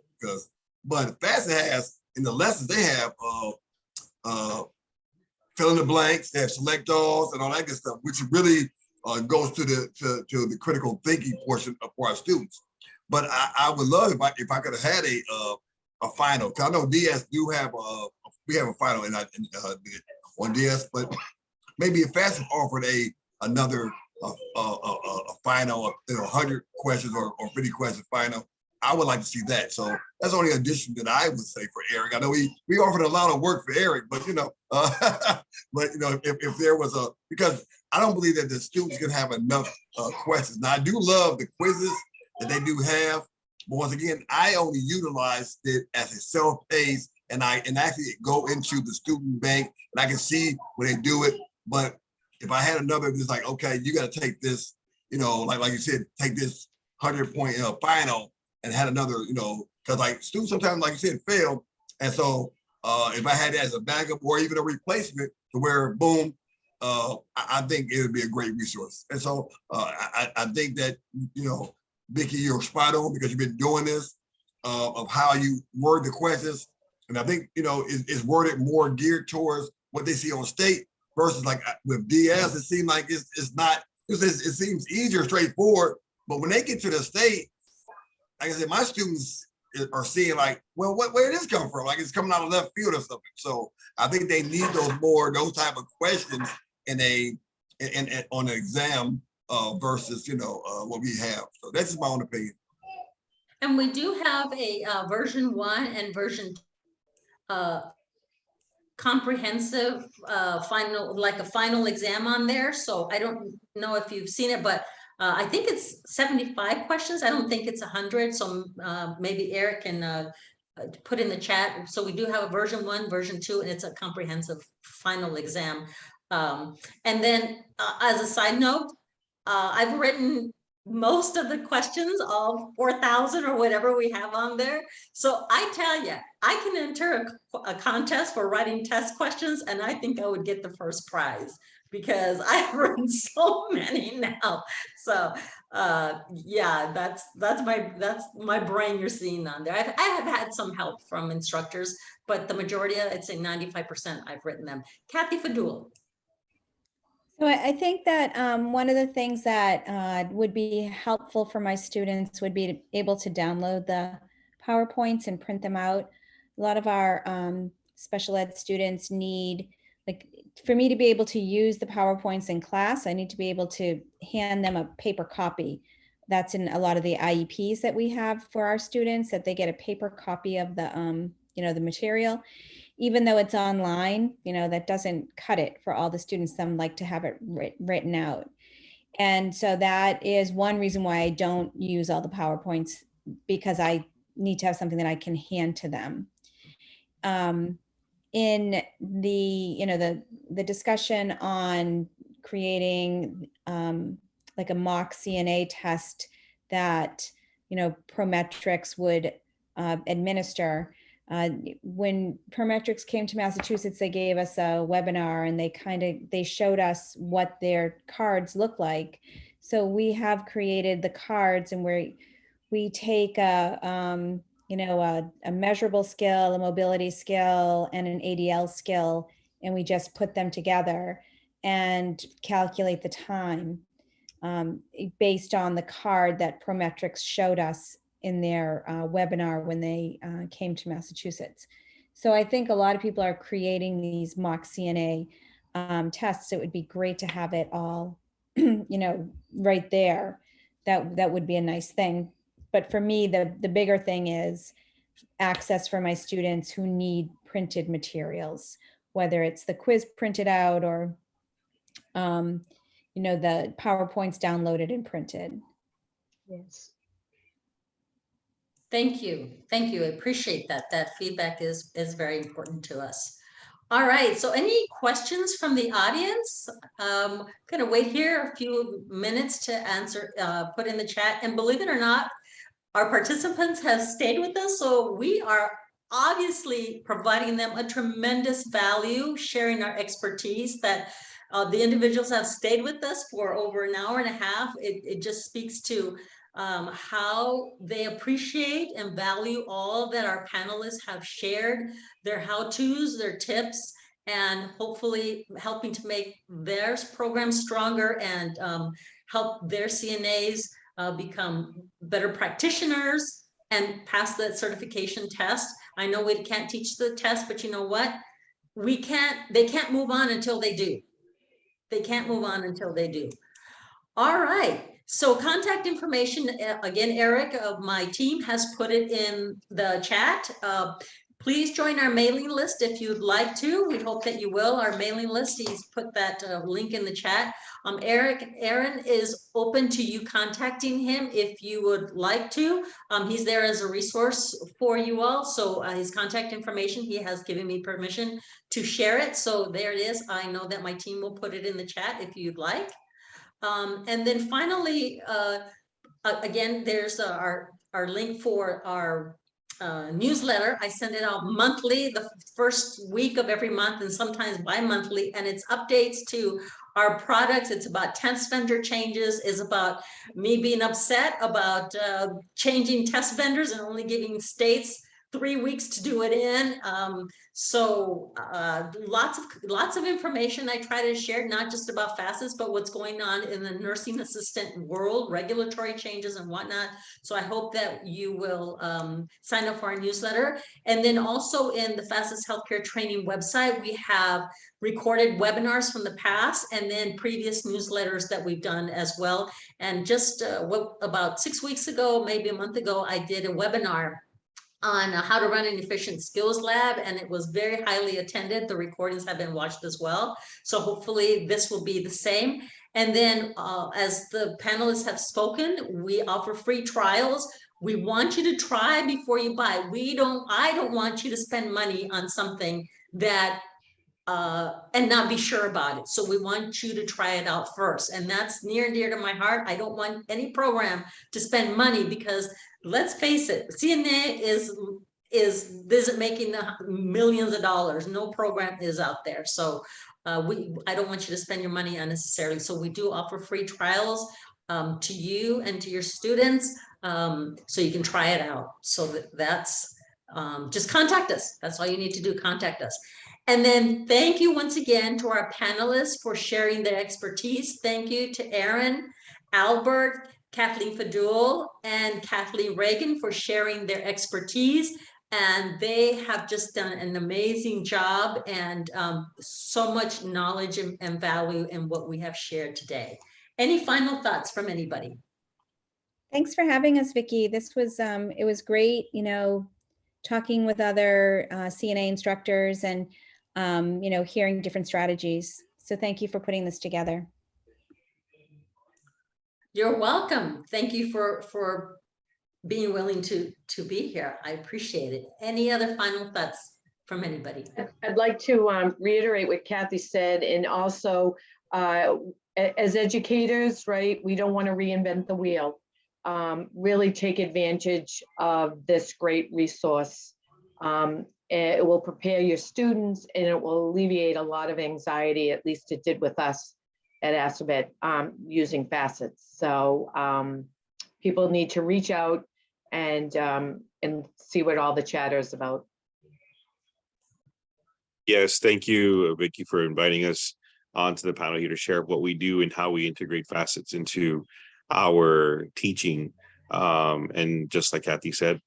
[SPEAKER 3] but FACETS has, in the lessons they have fill in the blanks, they have select alls and all that good stuff, which really goes to the critical thinking portion for our students. But I would love if I could have had a final. Cause I know DS do have we have a final on DS, but maybe if FACETS offered another final, 100 questions or 50 question final, I would like to see that. So that's the only addition that I would say for Eric. I know we offered a lot of work for Eric, but but if there was because I don't believe that the students can have enough questions. Now I do love the quizzes that they do have, but once again, I only utilized it as a self-paced, and actually go into the student bank and I can see when they do it. But if I had another, it's like, okay, you got to take this, like you said, take this 100-point final and had another, because like students sometimes, like you said, fail. And so if I had that as a backup or even a replacement to where boom, I think it would be a great resource. And so I think that, Vicky, you're spot on because you've been doing this of how you word the questions. And I think, it's worded more geared towards what they see on state versus like with DS, it seems like it's not, it seems easier, straightforward. But when they get to the state, like I said, my students are seeing like, well, where did this come from? Like it's coming out of left field or something. So I think they need those type of questions on an exam versus, what we have. So that's just my own opinion.
[SPEAKER 1] And we do have a version 1 and version comprehensive final exam on there. So I don't know if you've seen it, but I think it's 75 questions. I don't think it's 100. So maybe Eric can put in the chat. So we do have a version 1, version 2, and it's a comprehensive final exam. And then as a side note, I've written most of the questions, all 4,000 or whatever we have on there. So I tell you, I can enter a contest for writing test questions, and I think I would get the first prize because I've written so many now. So yeah, that's my brain you're seeing on there. I have had some help from instructors, but the majority, I'd say 95%, I've written them. Kathy Faddoul.
[SPEAKER 4] So I think that one of the things that would be helpful for my students would be able to download the PowerPoints and print them out. A lot of our special ed students need, like, for me to be able to use the PowerPoints in class, I need to be able to hand them a paper copy. That's in a lot of the IEPs that we have for our students, that they get a paper copy of the, the material. Even though it's online, that doesn't cut it for all the students. Some like to have it written out. And so that is one reason why I don't use all the PowerPoints, because I need to have something that I can hand to them. In the, the discussion on creating like a mock CNA test that, Prometrics would administer. When Prometrics came to Massachusetts, they gave us a webinar and they showed us what their cards look like. So we have created the cards, and we take a measurable skill, a mobility skill, and an ADL skill, and we just put them together and calculate the time based on the card that Prometrics showed us in their webinar when they came to Massachusetts. So I think a lot of people are creating these mock CNA tests. It would be great to have it all, right there. That would be a nice thing. But for me, the bigger thing is access for my students who need printed materials, whether it's the quiz printed out or, the PowerPoints downloaded and printed.
[SPEAKER 5] Yes.
[SPEAKER 1] Thank you. Thank you. I appreciate that. That feedback is very important to us. All right. So any questions from the audience? I'm going to wait here a few minutes to answer, put in the chat. And believe it or not, our participants have stayed with us. So we are obviously providing them a tremendous value, sharing our expertise that the individuals have stayed with us for over an hour and a half. It just speaks to how they appreciate and value all that our panelists have shared, their how-tos, their tips, and hopefully helping to make their program stronger and help their CNAs become better practitioners and pass that certification test. I know we can't teach the test, but you know what? They can't move on until they do. They can't move on until they do. All right. So contact information, again, Eric of my team has put it in the chat. Please join our mailing list if you'd like to. We hope that you will. Our mailing list, he's put that link in the chat. Aaron is open to you contacting him if you would like to. He's there as a resource for you all. So his contact information, he has given me permission to share it. So there it is. I know that my team will put it in the chat if you'd like. And then finally, again, there's our link for our newsletter. I send it out monthly, the first week of every month, and sometimes bi-monthly, and it's updates to our products. It's about test vendor changes, is about me being upset about changing test vendors and only giving states 3 weeks to do it in. So lots of information I try to share, not just about FACETS, but what's going on in the nursing assistant world, regulatory changes and whatnot. So I hope that you will sign up for our newsletter. And then also in the FACETS Healthcare Training website, we have recorded webinars from the past and then previous newsletters that we've done as well. And just about 6 weeks ago, maybe a month ago, I did a webinar on how to run an efficient skills lab, and it was very highly attended. The recordings have been watched as well. So hopefully this will be the same. And then as the panelists have spoken, we offer free trials. We want you to try before you buy. I don't want you to spend money on something that and not be sure about it. So we want you to try it out first. And that's near and dear to my heart. I don't want any program to spend money because let's face it, CNA isn't making the millions of dollars. No program is out there. So I don't want you to spend your money unnecessarily. So we do offer free trials to you and to your students so you can try it out. So that's just contact us. That's all you need to do, contact us. And then thank you once again to our panelists for sharing their expertise. Thank you to Aaron, Albert, Kathleen Faddoul, and Kathleen Regan for sharing their expertise. And they have just done an amazing job and so much knowledge and value in what we have shared today. Any final thoughts from anybody?
[SPEAKER 4] Thanks for having us, Vicky. This was, it was great, talking with other CNA instructors and, hearing different strategies. So thank you for putting this together.
[SPEAKER 1] You're welcome. Thank you for being willing to be here. I appreciate it. Any other final thoughts from anybody?
[SPEAKER 5] I'd like to reiterate what Kathy said, and also as educators, right, we don't want to reinvent the wheel. Really take advantage of this great resource. It will prepare your students and it will alleviate a lot of anxiety, at least it did with us at Assabet using FACETS. So people need to reach out and see what all the chatter is about.
[SPEAKER 2] Yes, thank you, Vicky, for inviting us onto the panel here to share what we do and how we integrate FACETS into our teaching. And just like Kathy said,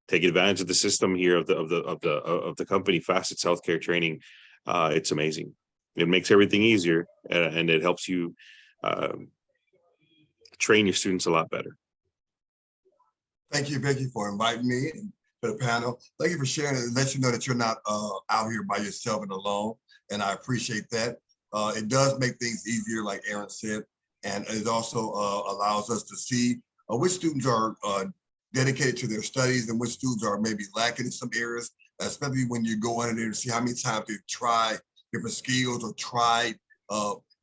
[SPEAKER 2] take advantage of the system here of the company FACETS Healthcare Training. It's amazing. It makes everything easier and it helps you train your students a lot better.
[SPEAKER 3] Thank you, Vicky, for inviting me to the panel. Thank you for sharing it and let you know that you're not out here by yourself and alone. And I appreciate that. It does make things easier, like Aaron said, and it also allows us to see which students are dedicated to their studies and which students are maybe lacking in some areas, especially when you go in there and see how many times they've tried different skills or tried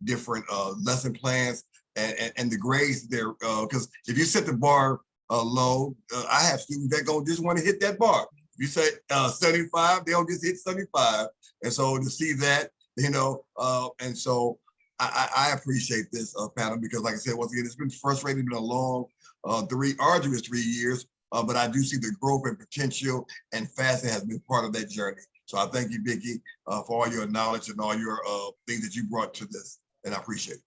[SPEAKER 3] different lesson plans and the grades there. Because if you set the bar low, I have students that just want to hit that bar. If you say 75, they'll just hit 75. And so to see that, and so I appreciate this panel because, like I said, once again, it's been frustrating, been a long, arduous 3 years, but I do see the growth and potential, and FACETS has been part of that journey. So I thank you, Vicky, for all your knowledge and all your things that you brought to this, and I appreciate it.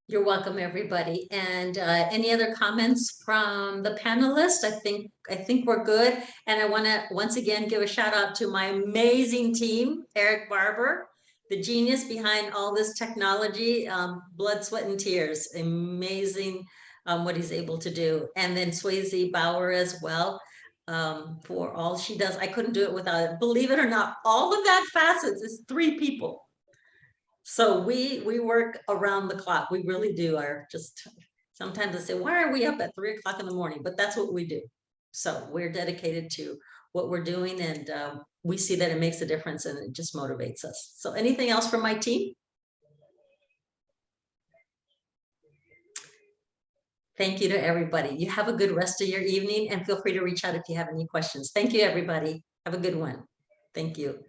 [SPEAKER 1] You're welcome, everybody. And any other comments from the panelists? I think we're good. And I want to once again give a shout out to my amazing team, Eric Barber, the genius behind all this technology, blood, sweat, and tears. Amazing what he's able to do. And then Swayze Bauer as well, for all she does. I couldn't do it without it. Believe it or not, all of that FACETS is 3 people. So we work around the clock. We really do. Sometimes I say, why are we up at 3 o'clock in the morning? But that's what we do. So we're dedicated to what we're doing, and we see that it makes a difference, and it just motivates us. So anything else from my team? Thank you to everybody. You have a good rest of your evening, and feel free to reach out if you have any questions. Thank you, everybody. Have a good one. Thank you.